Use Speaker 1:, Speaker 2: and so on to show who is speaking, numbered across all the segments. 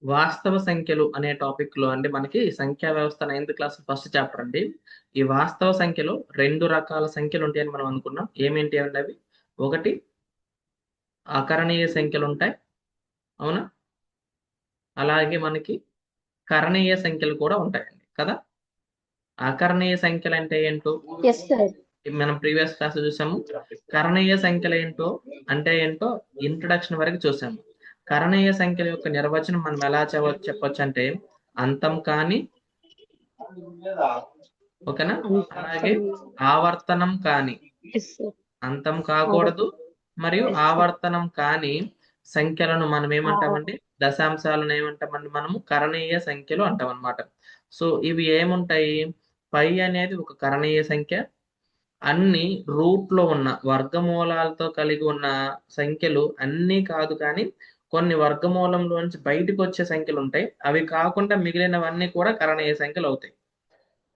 Speaker 1: వాస్తవ సంఖ్యలు అనే టాపిక్ లో అంటే మనకి సంఖ్యా వ్యవస్థ 9th క్లాస్ ఫస్ట్ చాప్టర్ అండి. ఈ వాస్తవ సంఖ్యలో 2 రకాల సంఖ్యలు ఉంటాయని మనం అనుకున్నాం. ఏమేంటి అంటే అవి, ఒకటి అకరణీయ సంఖ్యలు ఉంటాయి, అవునా? అలాగే మనకి కరణీయ సంఖ్యలు కూడా ఉంటాయండి కదా. అకరణీయ సంఖ్యలు అంటే ఏంటో
Speaker 2: ఎస్ సార్.
Speaker 1: మనం ప్రీవియస్ క్లాస్ చూసాము. కరణీయ సంఖ్యలు ఏంటో ఇంట్రడక్షన్ వరకు చూసాము. కరణీయ సంఖ్యల యొక్క నిర్వచనం మనం ఎలా చెప్పొచ్చు అంటే అంతం కాని, ఓకేనా, అలాగే ఆవర్తనం కాని,
Speaker 2: ఎస్ సార్.
Speaker 1: అంతం కాకూడదు మరియు ఆవర్తనం కాని సంఖ్యలను మనం ఏమంటామండి, దశాంశాలను ఏమంటామండి మనము కరణీయ సంఖ్యలు అంటాం అన్నమాట. సో ఇవి ఏముంటాయి, పై అనేది ఒక కరణీయ సంఖ్య, అన్ని రూట్ లో ఉన్న వర్గమూలాలతో కలిగి ఉన్న సంఖ్యలు అన్నీ కాదు, కానీ కొన్ని వర్గమూలంలోంచి బయటకు వచ్చే సంఖ్యలు ఉంటాయి. అవి కాకుండా మిగిలినవన్నీ కూడా కరణీయ సంఖ్యలు అవుతాయి.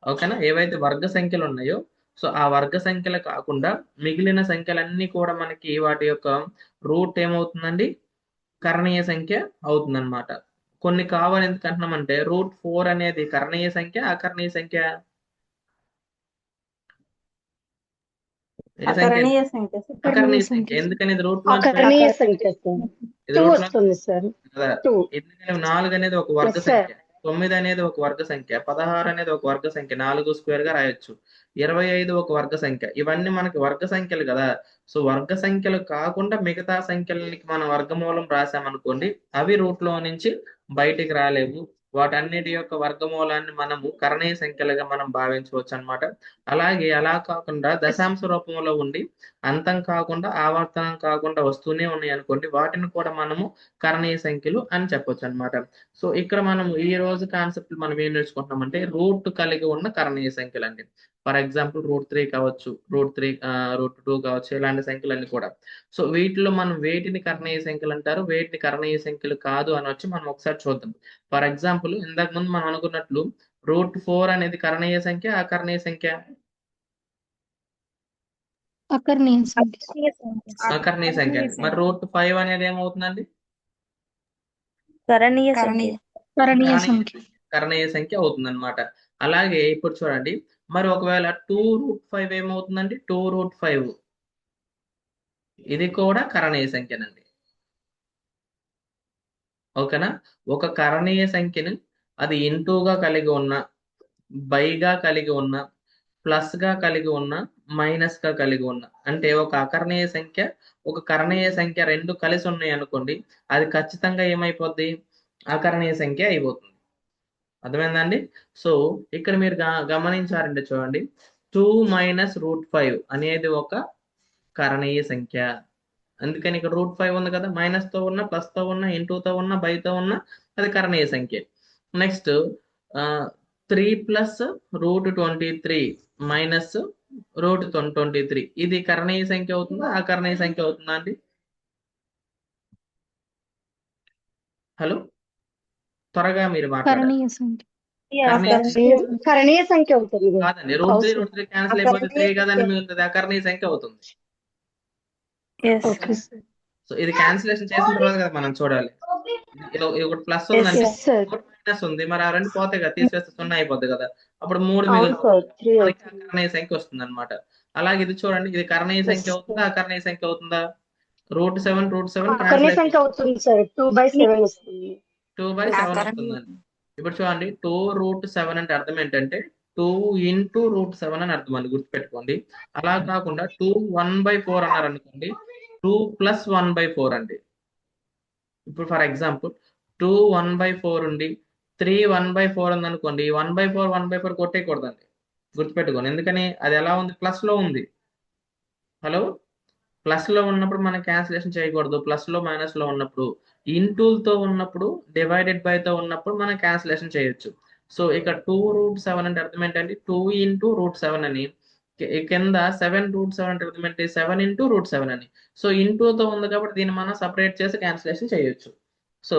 Speaker 1: ఓకేనా, ఏవైతే వర్గ సంఖ్యలు ఉన్నాయో, సో ఆ వర్గ సంఖ్యలు కాకుండా మిగిలిన సంఖ్యలన్నీ కూడా మనకి వాటి యొక్క రూట్ ఏమవుతుందండి, కరణీయ సంఖ్య అవుతుందన్నమాట. కొన్ని కావాలి ఎందుకంటున్నామంటే √4 అనేది కరణీయ సంఖ్య, అకరణీయ సంఖ్య, ఏ సంఖ్య?
Speaker 2: అకరణీయ సంఖ్య.
Speaker 1: అకరణీయ సంఖ్య. ఎందుకని ఇది రూట్ లో
Speaker 2: అకరణీయ సంఖ్య సార్.
Speaker 1: ఇది
Speaker 2: 2
Speaker 1: రూట్ లో
Speaker 2: వస్తుంది సార్.
Speaker 1: కదా.
Speaker 2: 2.
Speaker 1: ఎందుకని 4 అనేది ఒక వర్గ
Speaker 2: Yes, sir.
Speaker 1: సంఖ్య, 9 అనేది ఒక వర్గ సంఖ్య, 16 అనేది ఒక వర్గ సంఖ్య, 4 స్క్వేర్ గా రాయొచ్చు, 25 ఒక వర్గ సంఖ్య. ఇవన్నీ మనకి వర్గ సంఖ్యలు కదా. సో వర్గ సంఖ్యలు కాకుండా మిగతా సంఖ్యలకి మనం వర్గమూలం రాసామనుకోండి, అవి రూట్ లో నుంచి బయటికి రాలేవు. వాటన్నిటి యొక్క వర్గమూలాన్ని మనము కరణీయ సంఖ్యలుగా మనం భావించవచ్చు అన్నమాట. అలాగే అలా కాకుండా దశాంశ రూపంలో ఉండి అంతం కాకుండా ఆవర్తనం కాకుండా వస్తూనే ఉన్నాయి అనుకోండి, వాటిని కూడా మనము కరణీయ సంఖ్యలు అని చెప్పొచ్చు అన్నమాట. సో ఇక్కడ మనం ఈ రోజు కాన్సెప్ట్ మనం ఏం నేర్చుకుంటున్నామంటే రూట్ కలిగి ఉన్న కరణీయ సంఖ్యలు అండి. ఫర్ ఎగ్జాంపుల్ √3 కావచ్చు, √2 కావచ్చు, ఇలాంటి సంఖ్యలన్నీ కూడా. సో వీటిలో మనం వేటిని కరణీయ సంఖ్యలు అంటారు, వేటిని కరణీయ సంఖ్యలు కాదు అని వచ్చి మనం ఒకసారి చూద్దాం. ఫర్ ఎగ్జాంపుల్ ఇంతకు ముందు మనం అనుకున్నట్లు √4 అనేది కరణీయ సంఖ్య, అకరణీయ సంఖ్య?
Speaker 2: అకరణీయ సంఖ్య.
Speaker 1: అకరణీయ సంఖ్య. మరి √5 అనేది ఏమవుతుందండి,
Speaker 2: కరణీయ సంఖ్య. కరణీయ సంఖ్య.
Speaker 1: కరణీయ సంఖ్య అవుతుంది అనమాట. అలాగే ఇప్పుడు చూడండి, మరి ఒకవేళ 2√5 ఏమవుతుందండి, 2√5 ఇది కూడా కరణీయ సంఖ్యనండి. ఓకేనా, ఒక కరణీయ సంఖ్యను అది ఇంటూగా కలిగి ఉన్న, బైగా కలిగి ఉన్న, ప్లస్ గా కలిగి ఉన్న, మైనస్ గా కలిగి ఉన్న, అంటే ఒక అకరణీయ సంఖ్య ఒక కరణీయ సంఖ్య రెండు కలిసి ఉన్నాయి అనుకోండి, అది ఖచ్చితంగా ఏమైపోద్ది, అకరణీయ సంఖ్య అయిపోతుంది. అర్థమైందండి. సో ఇక్కడ మీరు గమనించారంటే చూడండి, 2 - √5 అనేది ఒక కరణీయ సంఖ్య. అందుకని ఇక్కడ √5 ఉంది కదా, మైనస్ తో ఉన్న, ప్లస్ తో ఉన్న, ఇంటూతో ఉన్న, బైతో ఉన్న, అది కరణీయ సంఖ్య. నెక్స్ట్ 3 + √23 - √23 ఇది కరణీయ సంఖ్య అవుతుందా, అకరణీయ సంఖ్య అవుతుందా అండి? హలో, త్వరగా మీరు మాట్లాడాలి.
Speaker 2: కరణీయ సంఖ్య అవుతుంది
Speaker 1: కాదండి, √3 క్యాన్సిల్ అయిపోతే 3 కదండి మిగులుతుంది, అకరణీయ సంఖ్య అవుతుంది. సో ఇది క్యాన్సిలేషన్ చేసిన తర్వాత కదా మనం చూడాలి. ఒకటి ప్లస్ ఉందండి, మైనస్ ఉంది, మరి ఆ రెండు పోతాయి కదా, తీసివేస్తే 0 అయిపోద్ది కదా, అప్పుడు 3 మిగులుతుంది, కరణీయ సంఖ్య వస్తుంది అనమాట. అలాగే ఇది చూడండి, ఇది కరణీయ సంఖ్య అవుతుందా, అకరణీయ సంఖ్య అవుతుందా? √7
Speaker 2: కరణీయ సంఖ్య అవుతుంది సార్. 2/7 వస్తుంది.
Speaker 1: 2/7 వస్తుందండి. ఇప్పుడు చూడండి, 2√7 అంటే అర్థం ఏంటంటే 2 × √7 అని అర్థం అండి, గుర్తుపెట్టుకోండి. అలా కాకుండా 2 1/4 అన్నారు అనుకోండి, 2 + 1/4 అండి. ఇప్పుడు ఫర్ ఎగ్జాంపుల్ 2 1/4 ఉండి 3 1/4 ఉంది అనుకోండి, 1/4 కొట్టేయకూడదండి, గుర్తుపెట్టుకోండి. ఎందుకని, అది ఎలా ఉంది, ప్లస్ లో ఉంది. హలో, ప్లస్ లో ఉన్నప్పుడు మనం క్యాన్సిలేషన్ చేయకూడదు, ప్లస్ లో మైనస్ లో ఉన్నప్పుడు, ఇంటూలతో ఉన్నప్పుడు, డివైడెడ్ బై తో ఉన్నప్పుడు మనం క్యాన్సిలేషన్ చేయొచ్చు. సో ఇక్కడ 2√7 అంటే అర్థం ఏంటంటే 2 × √7 అని, కింద 7√7 అంటే అర్థం ఏంటి, 7 × √7 అని. సో ఇంటూతో ఉంది కాబట్టి దీన్ని మనం సపరేట్ చేసి క్యాన్సిలేషన్ చేయొచ్చు. సో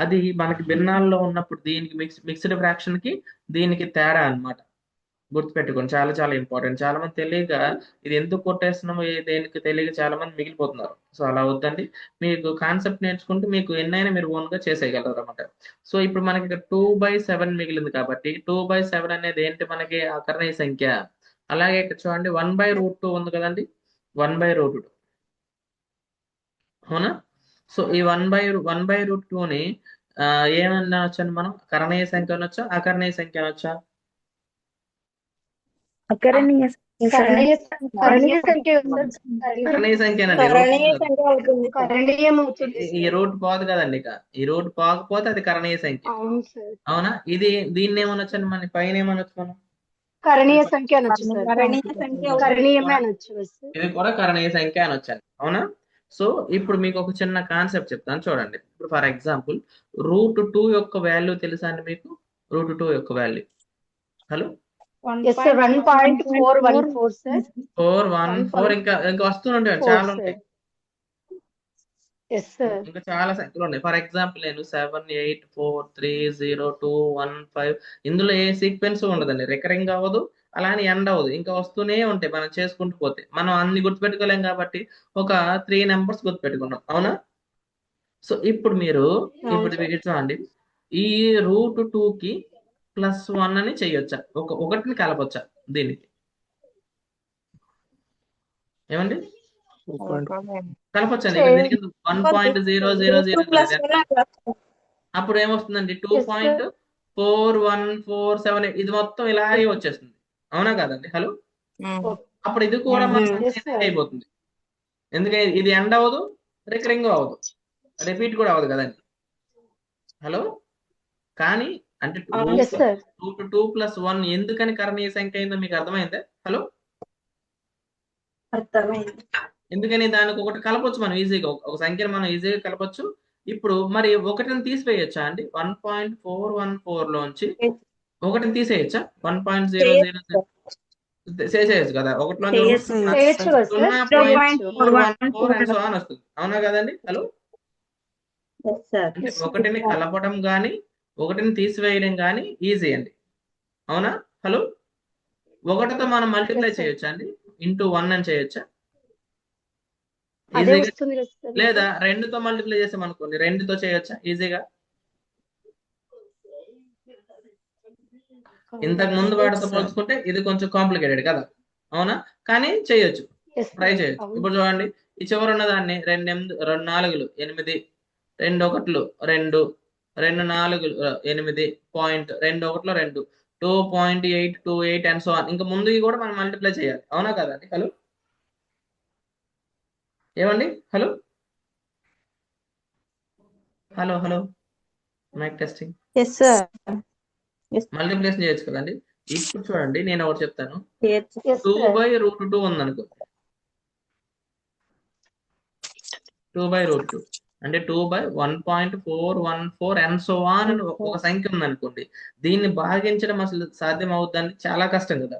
Speaker 1: అది మనకి భిన్నాల్లో ఉన్నప్పుడు దీనికి మిక్స్డ్ ఫ్రాక్షన్ కి దీనికి తేడా అన్నమాట. గుర్తుపెట్టుకోండి, చాలా చాలా ఇంపార్టెంట్. చాలా మంది తెలియక ఇది ఎందుకు కొట్టేస్తున్నాము దేనికి తెలియక చాలా మంది మిగిలిపోతున్నారు. సో అలా వద్దండి. మీకు కాన్సెప్ట్ నేర్చుకుంటే మీకు ఎన్నైనా మీరు ఓన్ గా చేసేయగలరు అనమాట. సో ఇప్పుడు మనకి ఇక్కడ 2/7 మిగిలింది కాబట్టి 2/7 అనేది ఏంటి, మనకి అకర్ణీయ సంఖ్య. అలాగే ఇక్కడ చూడండి 1/√2 ఉంది కదండి, 1/√2, అవునా? సో ఈ 1/√2ని ఏమన్నా వచ్చండి, మనం కరణీయ సంఖ్య అనొచ్చా, అకర్ణీయ సంఖ్య అనొచ్చా?
Speaker 3: అకరణీయ
Speaker 2: కరణీయ కరణీయ సంఖ్య సార్.
Speaker 1: కరణీయ సంఖ్యనండి.
Speaker 3: కరణీయ సంఖ్య అవుతుంది సార్.
Speaker 2: కరణీయం అవుతుంది
Speaker 1: ఈ
Speaker 2: సార్.
Speaker 1: రూట్ పోదు కదండి, ఇక ఈ రూట్ పోకపోతే అది కరణీయ సంఖ్య,
Speaker 2: అవును సార్.
Speaker 1: అవునా? దీన్ని ఏమనొచ్చండి, మన పైన ఏమనొచ్చు మనం?
Speaker 2: కరణీయ సంఖ్య అనొచ్చు సార్.
Speaker 3: కరణీయ సంఖ్య
Speaker 2: కరణీయమే అనొచ్చు సార్.
Speaker 1: ఇది కూడా కరణీయ సంఖ్య అనొచ్చండి, అవునా? సో ఇప్పుడు మీకు ఒక చిన్న కాన్సెప్ట్ చెప్తాను చూడండి. ఇప్పుడు ఫర్ ఎగ్జాంపుల్ √2 యొక్క వాల్యూ తెలుసా అండి మీకు? √2 యొక్క value, hello?
Speaker 2: Yes sir, 1.414 sir.
Speaker 1: 414, ఇంకా ఇంకా వస్తూనే చాలా ఉంటాయి,
Speaker 2: ఎస్ సార్.
Speaker 1: ఇంకా చాలా సంఖ్యలు ఉన్నాయి. ఫర్ ఎగ్జాంపుల్ నేను 7 8 4 3 0 2 1 5, ఇందులో ఏ సీక్వెన్స్ ఉండదండి, రికరింగ్ అవ్వదు, అలానే ఎండ్ అవ్వదు, ఇంకా వస్తూనే ఉంటాయి. మనం చేసుకుంటూ పోతే మనం అన్ని గుర్తుపెట్టుకోలేం కాబట్టి ఒక 3 నెంబర్స్ గుర్తుపెట్టుకున్నాం, అవునా? సో ఇప్పుడు మీరు ఇప్పుడు చూడండి, ఈ √2కి +1 అని చెయ్యొచ్చా, ఒకటిని కలపొచ్చా దీనికి? ఏమండి, కలపొచ్చండి. ఇక్కడ దీనికి 1.0000 అప్పుడు ఏమొస్తుందండి, 2.41478, ఇది మొత్తం ఇలాగే వచ్చేస్తుంది, అవునా కాదండి? హలో, అప్పుడు ఇది కూడా మనకి అయిపోతుంది. ఎందుకంటే ఇది ఎండ్ అవ్వదు, రికరింగ్ అవ్వదు, రిపీట్ కూడా అవ్వదు కదండి. హలో, కానీ అంటే 2 + 1 ఎందుకని కరణీయ సంఖ్య అయిందో మీకు అర్థమైందా? హలో,
Speaker 3: అర్థమైంది.
Speaker 1: ఎందుకని దానికి ఒకటి కలపొచ్చు మనం ఈజీగా, ఒక సంఖ్యను మనం ఈజీగా కలపొచ్చు. ఇప్పుడు మరి ఒకటిని తీసివేయొచ్చా అండి? 1.414 లోంచి ఒకటిని తీసేయచ్చా? 1.000 చేసేయచ్చు కదా, ఒకటిలోంచి 0.414 అండ్ సో ఆన్ వస్తుంది, అవునా కదండి? హలో, అంటే ఒకటిని కలపడం కానీ ఒకటిని తీసివేయడం కానీ ఈజీ అండి, అవునా? హలో, ఒకటితో మనం మల్టిప్లై చేయొచ్చా అండి, ఇంటూ 1 అని చేయొచ్చా? ఈజీగా. లేదా 2తో మల్టిప్లై చేసాం అనుకోండి, 2తో చేయొచ్చా ఈజీగా? ఇంతకు ముందు వాటితో పోల్చుకుంటే ఇది కొంచెం కాంప్లికేటెడ్ కదా, అవునా? కానీ చేయొచ్చు, ట్రై చేయొచ్చు. ఇప్పుడు చూడండి, ఈ చివరి ఉన్న దాన్ని 2 4 8, 2 1 2, 2 4 8, పాయింట్ 2 1 2, 2.828 అండ్ సో ఆన్. ఇంకా ముందుకి కూడా మనం మల్టిప్లై చేయాలి, అవునా కదండి? హలో, ఏమండి? Hello hello hello mike testing. Multiplication చేయొచ్చు కదండి. ఇప్పుడు చూడండి, నేను ఒకటి చెప్తాను. 2/√2 ఉందనుకో, 2/√2 అంటే 2/1.414 అండ్ సో ఆన్ అని ఒక సంఖ్య ఉందనుకోండి, దీన్ని భాగించడం అసలు సాధ్యం అవుతుందండి? చాలా కష్టం కదా,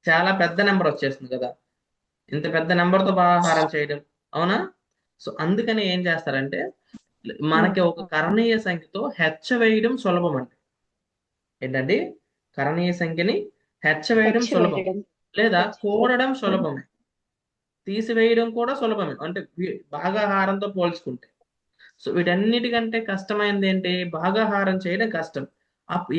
Speaker 1: చాలా పెద్ద నెంబర్ వచ్చేస్తుంది కదా, ఇంత పెద్ద నెంబర్తో భాగాహారం చేయడం, అవునా? సో అందుకని ఏం చేస్తారంటే, మనకి ఒక కరణీయ సంఖ్యతో హెచ్చ వేయడం సులభం అండి. ఏంటండి, కరణీయ సంఖ్యని హెచ్చ వేయడం సులభం, లేదా కూడడం సులభమే, తీసివేయడం కూడా సులభమే, అంటే భాగాహారంతో పోల్చుకుంటే. సో వీటన్నిటికంటే కష్టమైనది ఏంటి, భాగాహారం చేయడం కష్టం.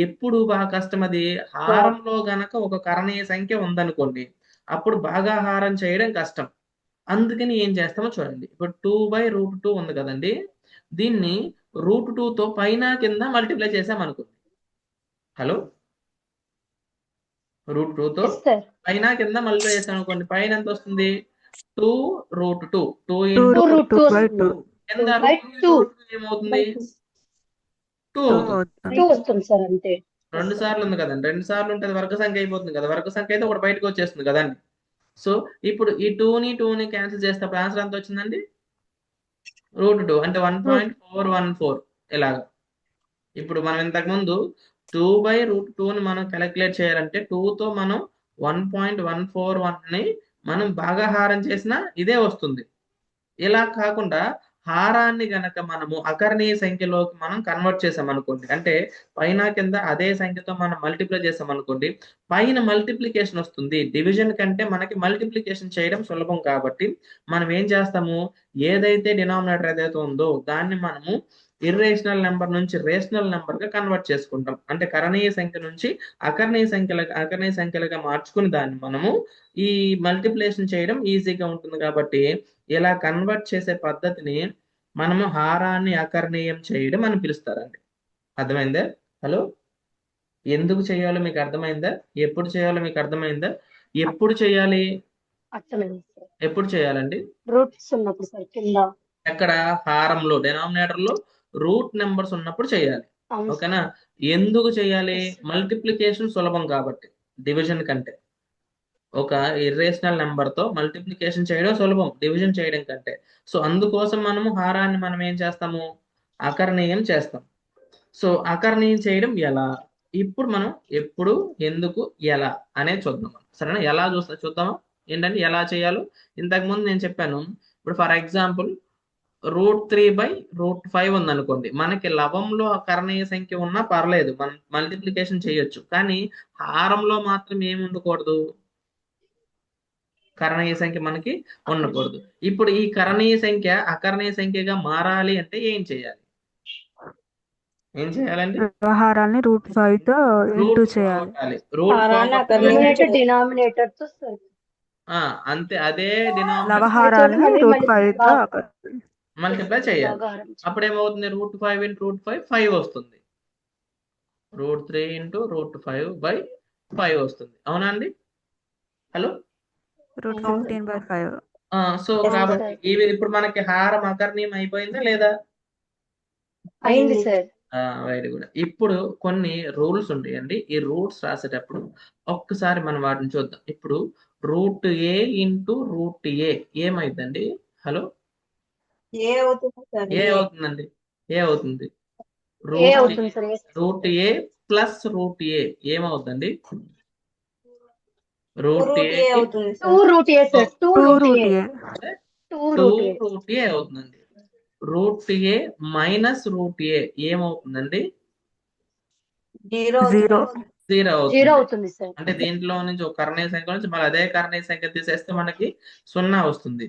Speaker 1: ఎప్పుడు బాగా కష్టం అది, హారంలో గనక ఒక కరణీయ సంఖ్య ఉందనుకోండి, అప్పుడు భాగాహారం చేయడం కష్టం. అందుకని ఏం చేస్తామో చూడండి. ఇప్పుడు 2/√2 ఉంది కదండి, దీన్ని √2తో పైన కింద మల్టిప్లై చేసాం అనుకోండి. హలో, √2తో పైన కింద మల్టిప్లై చేసాం అనుకోండి, పైన ఎంత వస్తుంది? 2√2, 2 కింద ఏమవుతుంది? 2
Speaker 2: వస్తుంది సార్. అంతే,
Speaker 1: 2 సార్లు ఉంది కదండి, 2 సార్లు ఉంటే వర్గ సంఖ్య అయిపోతుంది కదా, వర్గ సంఖ్య అయితే ఒకటి బయటకు వచ్చేస్తుంది కదండి. సో ఇప్పుడు ఈ 2ని క్యాన్సిల్ చేస్తే ఆన్సర్ ఎంత వచ్చిందండి? √2 అంటే 1.414 ఇలాగా. ఇప్పుడు మనం ఇంతకు ముందు 2/√2ని మనం క్యాలిక్యులేట్ చేయాలంటే 2తో మనం 1.141ని మనం భాగాహారం చేసినా ఇదే వస్తుంది. ఇలా కాకుండా హారాన్ని గనక మనము అకర్ణీయ సంఖ్యలోకి మనం కన్వర్ట్ చేసాం అనుకోండి, అంటే పైన కింద అదే సంఖ్యతో మనం మల్టిప్లై చేసాం అనుకోండి, పైన మల్టిప్లికేషన్ వస్తుంది. డివిజన్ కంటే మనకి మల్టిప్లికేషన్ చేయడం సులభం కాబట్టి మనం ఏం చేస్తాము, ఏదైతే డినామినేటర్ ఏదైతే ఉందో దాన్ని మనము ఇర్రేషనల్ నెంబర్ నుంచి రేషనల్ నెంబర్ గా కన్వర్ట్ చేసుకుంటాం. అంటే కరణీయ సంఖ్య నుంచి అకర్ణీయ సంఖ్యలుగా మార్చుకుని దాన్ని మనము ఈ మల్టిప్లికేషన్ చేయడం ఈజీగా ఉంటుంది. కాబట్టి ఇలా కన్వర్ట్ చేసే పద్ధతిని మనము హారాన్ని అకర్ణీయం చేయడం అని పిలుస్తారండి. అర్థమైందా? హలో, ఎందుకు చేయాలో మీకు అర్థమైందా? ఎప్పుడు చేయాలో మీకు అర్థమైందా? ఎప్పుడు చేయాలి,
Speaker 2: అర్థమైంది సార్.
Speaker 1: ఎప్పుడు చేయాలండి?
Speaker 2: రూట్స్ ఉన్నప్పుడు సార్ కింద.
Speaker 1: ఎక్కడ? హారంలో, డినామినేటర్ లో రూట్ నెంబర్స్ ఉన్నప్పుడు చేయాలి.
Speaker 2: అవును సార్.
Speaker 1: ఓకేనా? ఎందుకు చేయాలి?
Speaker 2: Yes, sir.
Speaker 1: మల్టిప్లికేషన్ సులభం కాబట్టి, డివిజన్ కంటే. ఒక ఇర్రేషనల్ నెంబర్ తో మల్టిప్లికేషన్ చేయడం సులభం డివిజన్ చేయడం కంటే. సో అందుకోసం మనము హారాన్ని మనం ఏం చేస్తాము, అకర్ణీయం చేస్తాం. సో అకర్ణీయం చేయడం ఎలా, ఇప్పుడు మనం ఎప్పుడు, ఎందుకు, ఎలా అనేది చూద్దాం. సరేనా? ఎలా చూద్దామా ఏంటంటే ఎలా చేయాలో. ఇంతకు ముందు నేను చెప్పాను. ఇప్పుడు ఫర్ ఎగ్జాంపుల్ √3/√5 ఉంది అనుకోండి, మనకి లవంలో కర్ణీయ సంఖ్య ఉన్నా పర్లేదు, మనం మల్టిప్లికేషన్ చేయొచ్చు. కానీ హారంలో మాత్రం ఏమి ఉండకూడదు, కరణీయ సంఖ్య మనకి ఉండకూడదు. ఇప్పుడు ఈ కరణీయ సంఖ్య అకరణీయ సంఖ్యగా మారాలి అంటే ఏం చేయాలి, ఏం చేయాలండి?
Speaker 3: వ్యవహారాన్ని √5 తో ఇంటూ చేయాలి.
Speaker 2: డినామినేటర్ తో సార్.
Speaker 1: అంతే, అదే డినామినేటర్
Speaker 3: వ్యవహారాన్ని √5 తో
Speaker 1: మల్టిప్లై చేయాలి. అప్పుడు ఏమవుతుంది, √5 × √5 5 వస్తుంది. √3 × √5/5 వస్తుంది. అవునా అండి? హలో,
Speaker 3: √15/5.
Speaker 1: సో కాబట్టి ఇవి ఇప్పుడు మనకి హారం అకర్ణీయం అయిపోయిందా లేదా?
Speaker 2: అయింది సార్.
Speaker 1: Very good. ఇప్పుడు కొన్ని రూల్స్ ఉంటాయండి. ఈ రూట్స్ రాసేటప్పుడు ఒక్కసారి మనం వాటిని చూద్దాం. ఇప్పుడు √a × √a ఏమైందండి? హలో,
Speaker 3: ఏ అవుతుంది సార్?
Speaker 1: ఏ అవుతుందండి? ఏ అవుతుంది? √a ప్లస్ √a ఏమవుతుందండి? √a
Speaker 3: అవుతుంది సార్.
Speaker 2: 2√a sir. 2√a
Speaker 1: అవుతుందండి. √a మైనస్ √a ఏమవుతుందండి? 0
Speaker 2: అవుతుంది సార్.
Speaker 1: అంటే దీంట్లో నుంచి ఒక కర్ణీయ సంఖ్య నుంచి మళ్ళీ అదే కర్ణీయ సంఖ్య తీసేస్తే మనకి 0 వస్తుంది.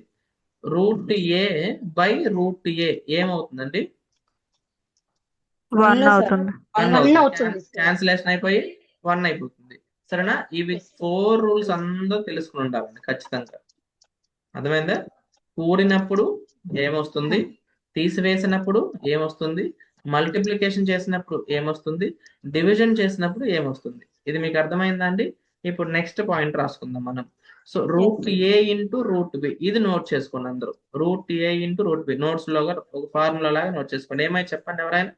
Speaker 1: √a/√a ఏమవుతుందండి?
Speaker 3: 1 అవుతుంది.
Speaker 1: క్యాన్సిలేషన్ అయిపోయి 1 అయిపోతుంది. సరేనా? ఇవి 4 రూల్స్ అందరూ తెలుసుకుని ఉండాలండి ఖచ్చితంగా. అర్థమైందా? కూడినప్పుడు ఏమొస్తుంది, తీసివేసినప్పుడు ఏమొస్తుంది, మల్టిప్లికేషన్ చేసినప్పుడు ఏమొస్తుంది, డివిజన్ చేసినప్పుడు ఏమొస్తుంది. ఇది మీకు అర్థమైందా అండి? ఇప్పుడు నెక్స్ట్ పాయింట్ రాసుకుందాం మనం. సో √a × √b ఇది నోట్ చేసుకోండి అందరూ. √a × √b నోట్స్ లో ఒక ఫార్ములా లాగా నోట్ చేసుకోండి. ఏమైతే చెప్పండి ఎవరైనా.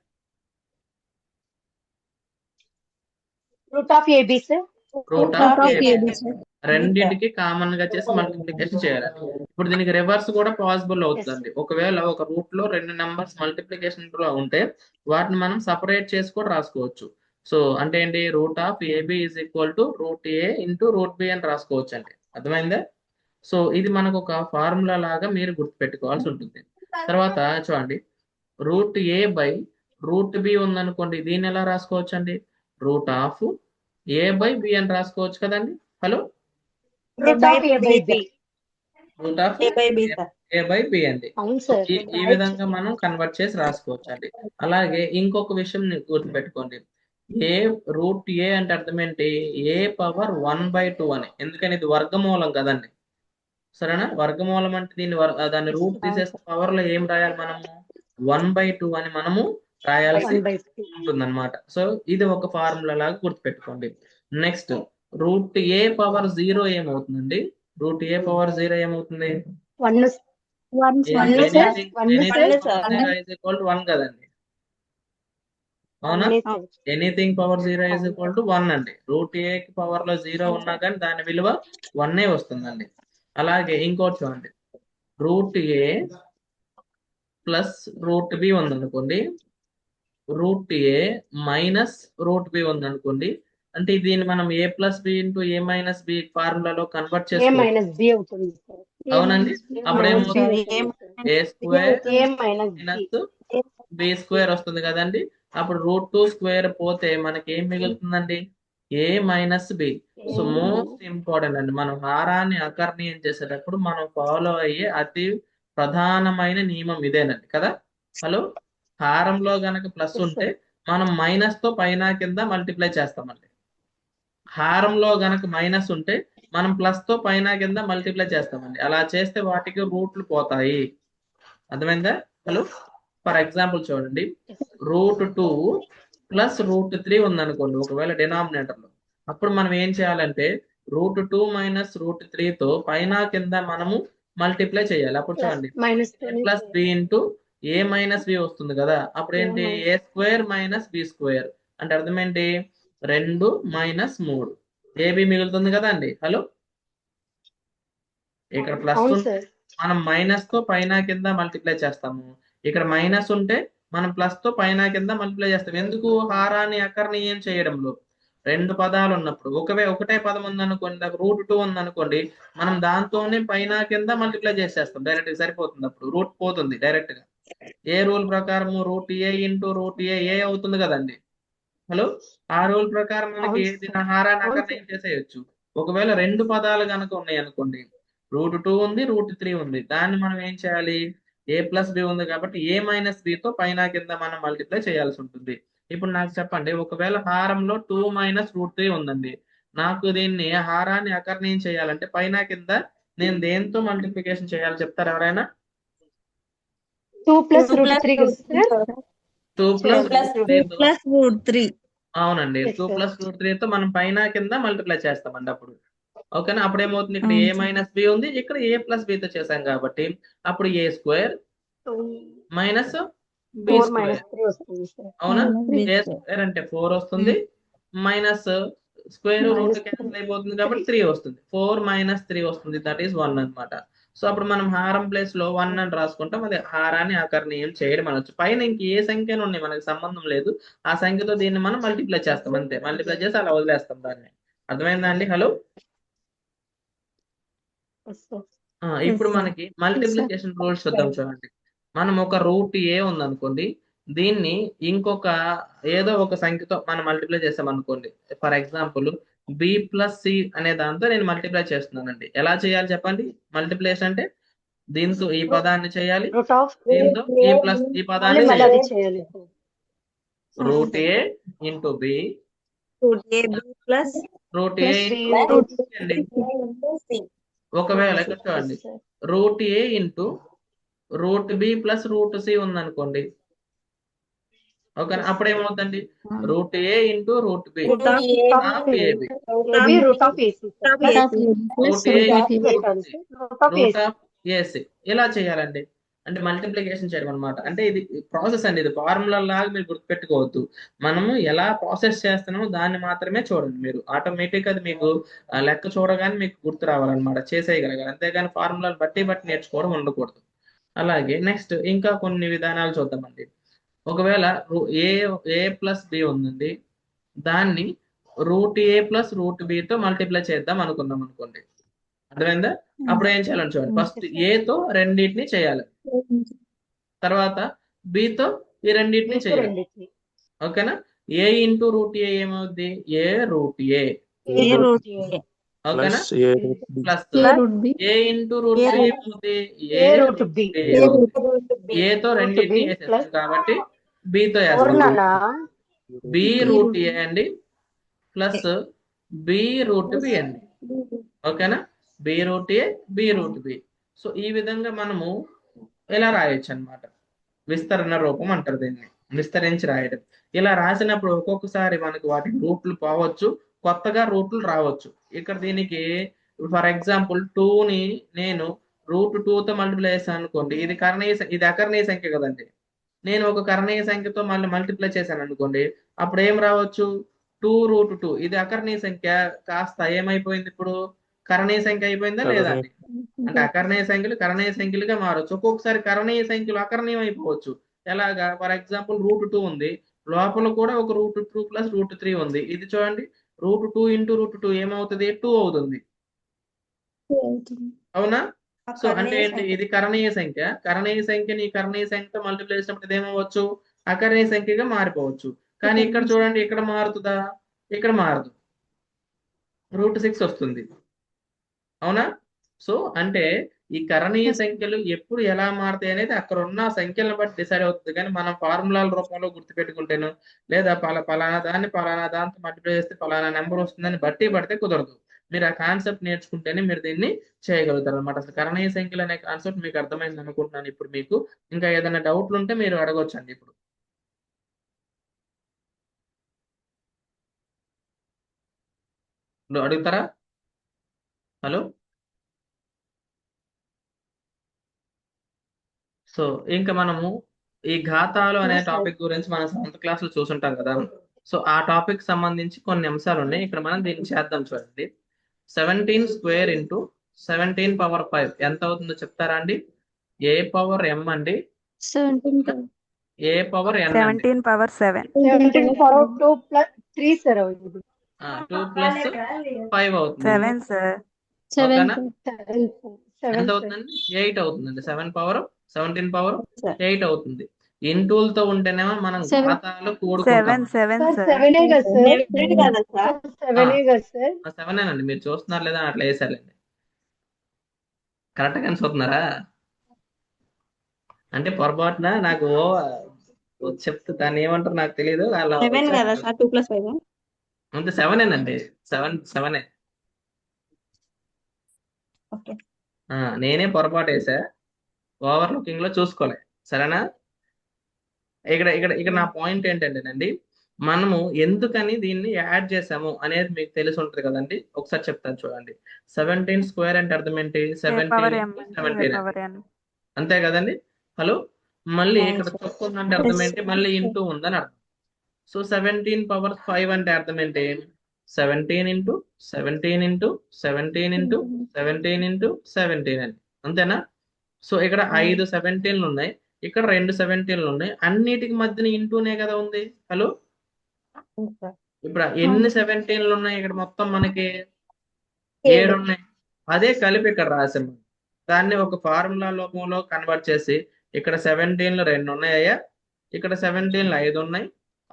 Speaker 2: √ab sir.
Speaker 1: రెండింటికి కామన్ గా చేసి మల్టిప్లికేషన్ చేయాలి. ఇప్పుడు దీనికి రివర్స్ కూడా పాసిబుల్ అవుతుందండి. ఒకవేళ ఒక రూట్ లో 2 నెంబర్స్ మల్టిప్లికేషన్ లో ఉంటే వాటిని మనం సపరేట్ చేసి కూడా రాసుకోవచ్చు. సో అంటే ఏంటి, √ab = √a × √b అని రాసుకోవచ్చు అండి. అర్థమైందా? సో ఇది మనకు ఒక ఫార్ములా లాగా మీరు గుర్తుపెట్టుకోవాల్సి ఉంటుంది. తర్వాత చూడండి, √a/√b ఉందనుకోండి, దీన్ని ఎలా రాసుకోవచ్చు అండి? √a/b అని రాసుకోవచ్చు కదండి. హలో, √a/b అండి. ఈ విధంగా మనం కన్వర్ట్ చేసి రాసుకోవచ్చు అండి. అలాగే ఇంకొక విషయం గుర్తుపెట్టుకోండి, √a అంటే అర్థం ఏంటి, a⁻1/2 అని. ఎందుకని ఇది వర్గమూలం కదండి. సరేనా? వర్గమూలం అంటే దాన్ని రూట్ తీసేస్తే పవర్ లో ఏం రాయాలి మనము, 1/2 అని మనము రాయాల్సి ఉంటుందన్నమాట. సో ఇది ఒక ఫార్ములా లాగా గుర్తుపెట్టుకోండి. నెక్స్ట్ √a⁻0 ఏమవుతుందండి? √a⁻0 ఏమవుతుంది?
Speaker 2: 1
Speaker 1: కదండి. అవునా? ఎనీథింగ్ పవర్ 0 = 1 అండి. √a కి పవర్ లో 0 ఉన్నా కానీ దాని విలువ 1 వస్తుందండి. అలాగే ఇంకోటి చూడండి, √a ప్లస్ √b ఉందనుకోండి, √a మైనస్ √b ఉందనుకోండి, అంటే దీన్ని మనం a + b × a - b ఫార్ములాలో కన్వర్ట్ చేసుకోవచ్చు. అవునండి. అప్పుడు ఏమవుతుంది, a square
Speaker 2: a minus b
Speaker 1: minus b square వస్తుంది కదండి. అప్పుడు √2 స్క్వేర్ పోతే మనకి ఏం మిగులుతుందండి? A minus b. So most important అండి, మనం హారాన్ని అకర్ణీయం చేసేటప్పుడు మనం ఫాలో అయ్యే అతి ప్రధానమైన నియమం ఇదేనండి కదా. హలో, హారంలో గనక ప్లస్ ఉంటే మనం మైనస్ తో పైన కింద మల్టిప్లై చేస్తామండి. హారంలో గనక మైనస్ ఉంటే మనం ప్లస్ తో పైన కింద మల్టిప్లై చేస్తామండి. అలా చేస్తే వాటికి రూట్లు పోతాయి. అర్థమైందా? హలో, ఫర్ ఎగ్జాంపుల్ చూడండి, √2 ప్లస్ √3 ఉందనుకోండి ఒకవేళ డినామినేటర్ లో. అప్పుడు మనం ఏం చేయాలంటే √2 మైనస్ √3 తో పైన కింద మనము మల్టిప్లై చేయాలి. అప్పుడు చూడండి
Speaker 2: మైనస్
Speaker 1: ఏ ప్లస్ బి ఇంటూ ఏ మైనస్ బి వస్తుంది కదా. అప్పుడు ఏంటి? ఏ స్క్వేర్ మైనస్ బి స్క్వేర్ అంటే అర్థం ఏంటి? 2 మైనస్ 3 ఏబి మిగులుతుంది కదా అండి. హలో, ఇక్కడ ప్లస్
Speaker 2: అవును
Speaker 1: ఉంటే
Speaker 2: సార్.
Speaker 1: మనం మైనస్ తో పైన కింద మల్టిప్లై చేస్తాము. ఇక్కడ మైనస్ ఉంటే మనం ప్లస్ తో పైన కింద మల్టిప్లై చేస్తాం. ఎందుకు? హారాన్ని అకర్ణీయం చేయడంలో రెండు పదాలు ఉన్నప్పుడు ఒకటే పదం ఉందనుకోండి, √2 ఉందనుకోండి, మనం దాంతోనే పైన కింద మల్టిప్లై చేసేస్తాం డైరెక్ట్. సరిపోతుంది, అప్పుడు రూట్ పోతుంది డైరెక్ట్ గా. ఏ రూల్ ప్రకారము √a ఇంటూ √a ఏ అవుతుంది కదండి. హలో, ఆ రూల్ ప్రకారం మనకి దీని హారాన్ని అకర్ణీయం చేసేయచ్చు. ఒకవేళ రెండు పదాలు కనుక ఉన్నాయి అనుకోండి, √2 ఉంది, √3 ఉంది, దాన్ని మనం ఏం చేయాలి? ఏ ప్లస్ బి ఉంది కాబట్టి ఏ మైనస్ బితో పైన కింద మనం మల్టిప్లై చేయాల్సి ఉంటుంది. ఇప్పుడు నాకు చెప్పండి, ఒకవేళ హారంలో 2 మైనస్ √3 ఉందండి, నాకు దీన్ని హారాన్ని అకర్ణీయం చేయాలంటే పైన కింద నేను దేంతో మల్టిప్లికేషన్ చేయాలి చెప్తారు ఎవరైనా?
Speaker 2: 2 ప్లస్ √3 కదా సార్.
Speaker 1: 2 ప్లస్ √3. అవునండి, 2
Speaker 2: Yes, sir.
Speaker 1: ప్లస్ √3 తో మనం పైన కింద మల్టిప్లై చేస్తామండి అప్పుడు. ఓకేనా? అప్పుడు ఏమవుతుంది? ఇక్కడ ఏ మైనస్ బి ఉంది, ఇక్కడ ఏ ప్లస్ బితో చేసాం కాబట్టి అప్పుడు a square minus b
Speaker 2: 4
Speaker 1: square.
Speaker 2: Minus 3 వస్తుంది సార్.
Speaker 1: అవునా? ఏ స్క్వేర్ అంటే 4 వస్తుంది, minus square root
Speaker 2: Minus
Speaker 1: cancel అయిపోతుంది కాబట్టి 3 వస్తుంది. 4 మైనస్ 3 వస్తుంది, దట్ ఈస్ 1 అన్నమాట. సో అప్పుడు మనం హారం ప్లేస్ లో 1 అని రాసుకుంటాం. అది హారాన్ని అకర్ణీయం చేయడం అనొచ్చు. పైన ఇంక ఏ సంఖ్యలు ఉన్నాయి మనకు సంబంధం లేదు, ఆ సంఖ్యతో దీన్ని మనం మల్టిప్లై చేస్తాం అంతే. మల్టిప్లై చేసి అలా వదిలేస్తాం దాన్ని. అర్థమైందా అండి? Hello,
Speaker 2: Yes, sir.
Speaker 1: ఇప్పుడు మనకి మల్టిప్లికేషన్ రూల్స్ చూద్దాం. చూడండి, మనం ఒక √a ఉందనుకోండి, దీన్ని ఇంకొక ఏదో ఒక సంఖ్యతో మనం మల్టిప్లై చేసాం అనుకోండి. For example b plus c అనే దాంతో నేను మల్టిప్లై చేస్తున్నానండి. ఎలా చేయాలి చెప్పండి? మల్టిప్లికేషన్ అంటే దీంతో ఈ పదాన్ని చేయాలి,
Speaker 2: Root of
Speaker 1: దీంతో ఈ పదాన్ని
Speaker 2: మళ్ళీ
Speaker 1: చేయాలి.
Speaker 2: అది చేయాలి.
Speaker 1: √a into b
Speaker 3: plus
Speaker 1: √a into అండి. ఒకవేళ ఇక్కడ చూడండి, √a into √b plus √c ఉందనుకోండి. ఓకే, అప్పుడు ఏమవుతుందండి? √a into √b
Speaker 2: Root of
Speaker 1: AB,
Speaker 2: AB root of AC.
Speaker 1: Root of AC. ఇలా చేయాలండి, అంటే మల్టిప్లికేషన్ చేయడం అనమాట. అంటే ఇది ప్రాసెస్ అండి, ఇది ఫార్ములా లాగా మీరు గుర్తుపెట్టుకోవద్దు. మనము ఎలా ప్రాసెస్ చేస్తున్నామో దాన్ని మాత్రమే చూడండి. మీరు ఆటోమేటిక్ అది మీకు లెక్క చూడగానే మీకు గుర్తు రావాలన్నమాట, చేసేయగలగాలి. అంతేగాని ఫార్ములాలు బట్టి నేర్చుకోవడం ఉండకూడదు. అలాగే నెక్స్ట్ ఇంకా కొన్ని విధానాలు చూద్దామండి. ఒకవేళ ఏ ఏ ప్లస్ బి ఉందండి, దాన్ని √a ప్లస్ √bతో మల్టిప్లై చేద్దాం అనుకుందాం అనుకోండి. అర్థమైందా? అప్పుడు ఏం చేయాలని చూడండి, ఫస్ట్ ఏతో రెండింటిని చేయాలి, తర్వాత బితో ఈ రెండింటిని చేయాలి. ఓకేనా? ఏ ఇంటూ √a ఏమవుద్ది? ఏ √a. ఓకేనా? ప్లస్ ఏ ఇంటూ √b ఏమవుద్ది? ఏ √b. ఏతో రెండింటిని వేసేస్తాం కాబట్టి బితో వేస్తాం. బి √a అండి ప్లస్ బి √b అండి. ఓకేనా? B √a b √b. So ఈ విధంగా మనము ఇలా రాయొచ్చు అన్నమాట. విస్తరణ రూపం అంటారు దీన్ని, విస్తరించి రాయడం. ఇలా రాసినప్పుడు ఒక్కొక్కసారి మనకు వాటి రూట్లు పోవచ్చు, కొత్తగా రూట్లు రావచ్చు. ఇక్కడ దీనికి ఫర్ ఎగ్జాంపుల్ 2ని నేను √2తో మల్టిప్లై చేశాను అనుకోండి, ఇది అకర్ణీయ సంఖ్య కదండి. నేను ఒక కర్ణీయ సంఖ్యతో మళ్ళీ మల్టిప్లై చేశాను అనుకోండి, అప్పుడు ఏం రావచ్చు? 2√2. ఇది అకర్ణీయ సంఖ్య కాస్త ఏమైపోయింది? ఇప్పుడు కరణీయ సంఖ్య అయిపోయిందా లేదా అండి? అంటే అకర్ణీయ సంఖ్యలు కరణీయ సంఖ్యలుగా మారచ్చు. ఒక్కొక్కసారి కరణీయ సంఖ్యలు అకర్ణీయం అయిపోవచ్చు. ఎలాగా? ఫర్ ఎగ్జాంపుల్ √2 ఉంది, లోపల కూడా ఒక √2 ప్లస్ √3 ఉంది. ఇది చూడండి, √2 ఇంటూ √2 ఏమవుతుంది? 2 అవుతుంది. అవునా? సో అంటే ఏంటి, ఇది కరణీయ సంఖ్య. కరణీయ సంఖ్యని కరణీయ సంఖ్యతో మల్టిప్లై చేసినప్పుడు ఇదేమవచ్చు, అకరణీయ సంఖ్యగా మారిపోవచ్చు. కానీ ఇక్కడ చూడండి, ఇక్కడ మారుతుందా, ఇక్కడ మారదు, √6 వస్తుంది. అవునా? సో అంటే ఈ కరణీయ సంఖ్యలు ఎప్పుడు ఎలా మారుతాయి అనేది అక్కడ ఉన్న సంఖ్యలను బట్టి డిసైడ్ అవుతుంది. కానీ మనం ఫార్ములాల రూపంలో గుర్తుపెట్టుకుంటేను, లేదా పలానా దాంతో మల్టిప్లై చేస్తే పలానా నెంబర్ వస్తుందని బట్టి పడితే కుదరదు. మీరు ఆ కాన్సెప్ట్ నేర్చుకుంటేనే మీరు దీన్ని చేయగలుగుతారు అనమాట. అసలు కరణీయ సంఖ్యలు అనే కాన్సెప్ట్ మీకు అర్థమైంది అనుకుంటున్నాను. ఇప్పుడు మీకు ఇంకా ఏదైనా డౌట్లు ఉంటే మీరు అడగొచ్చండి. ఇప్పుడు అడుగుతారా? హలో. సో ఇంకా మనము ఈ ఘాతాలు అనే టాపిక్ గురించి మన 7th క్లాస్ లో చూసుంటాం కదా. సో ఆ టాపిక్ సంబంధించి కొన్ని అంశాలు ఉన్నాయి. ఇక్కడ మనం దీన్ని చేద్దాం. చూడండి, 17 స్క్వేర్ ఇంటూ 17 పవర్ 5 ఎంత అవుతుందో చెప్తారా అండి? ఏ పవర్ ఎం అండి,
Speaker 2: 17
Speaker 1: ఏ పవర్ ఎన్ అండి.
Speaker 4: 17 power 7.
Speaker 2: 17 power 2 plus 3 sir.
Speaker 1: 2 plus 5 అవుతుంది.
Speaker 4: 7 sir.
Speaker 2: 7
Speaker 1: ఓకేనా? ఎంత
Speaker 2: 7
Speaker 1: అవుతుందండి? 8 అవుతుందండి. 17 పవర్
Speaker 4: Sir.
Speaker 1: 8 అవుతుంది. ఇంటూలతో ఉంటేనేమో మనం
Speaker 2: Seven.
Speaker 1: ఘాతాలు కూడుకుంటాం.
Speaker 4: 7
Speaker 2: sir.
Speaker 4: sir.
Speaker 2: 7 కదా sir?
Speaker 3: Never కదా సార్
Speaker 2: 7 కదా sir?
Speaker 1: 7 అండి. మీరు చూస్తున్నారు లేదా? అట్లా వేసారండి. కరెక్ట్ గా చూస్తున్నారా? అంటే పొరపాటున నాకు చెప్తే దాన్ని ఏమంటారు నాకు తెలియదు. అలా
Speaker 3: 7 కదా సార్ 2 + 5
Speaker 1: అంతే 7 అండి. 7
Speaker 3: ఓకే
Speaker 1: నేనే పొరపాటు వేసా, ఓవర్ లుకింగ్ లో చూసుకోలే. సరేనా? ఇక్కడ ఇక్కడ ఇక్కడ నా పాయింట్ ఏంటంటేనండి, మనము ఎందుకని దీన్ని యాడ్ చేసాము అనేది మీకు తెలిసి ఉంటుంది కదండి. ఒకసారి చెప్తాను చూడండి. 17 స్క్వేర్ అంటే అర్థం ఏంటి?
Speaker 4: A power
Speaker 1: 17
Speaker 4: m
Speaker 1: into
Speaker 4: into a
Speaker 1: 17
Speaker 4: power n.
Speaker 1: అంతే కదండి. హలో. మళ్ళీ
Speaker 3: అవును
Speaker 1: ఇక్కడ
Speaker 3: సార్.
Speaker 1: చొక్కు ఉందంటే అర్థం ఏంటి? మళ్ళీ ఇంటూ ఉందని అర్థం. సో 17 పవర్ 5 అంటే అర్థం ఏంటి? 17 ఇంటూ 17 ఇంటూ 17 ఇంటూ 17 ఇంటూ 17 అండి. అంతేనా? సో ఇక్కడ 5 17లు ఉన్నాయి, ఇక్కడ 2 17లు ఉన్నాయి. అన్నిటికి మధ్యన ఇంటూనే కదా ఉంది. హలో. ఇప్పుడు ఎన్ని 17లు ఉన్నాయి ఇక్కడ? మొత్తం మనకి 7 ఉన్నాయి. అదే కలిపి ఇక్కడ రాసాము. దాన్ని ఒక ఫార్ములా రూపంలో కన్వర్ట్ చేసి ఇక్కడ 17లు 2 ఉన్నాయా, ఇక్కడ 17లు 5 ఉన్నాయి.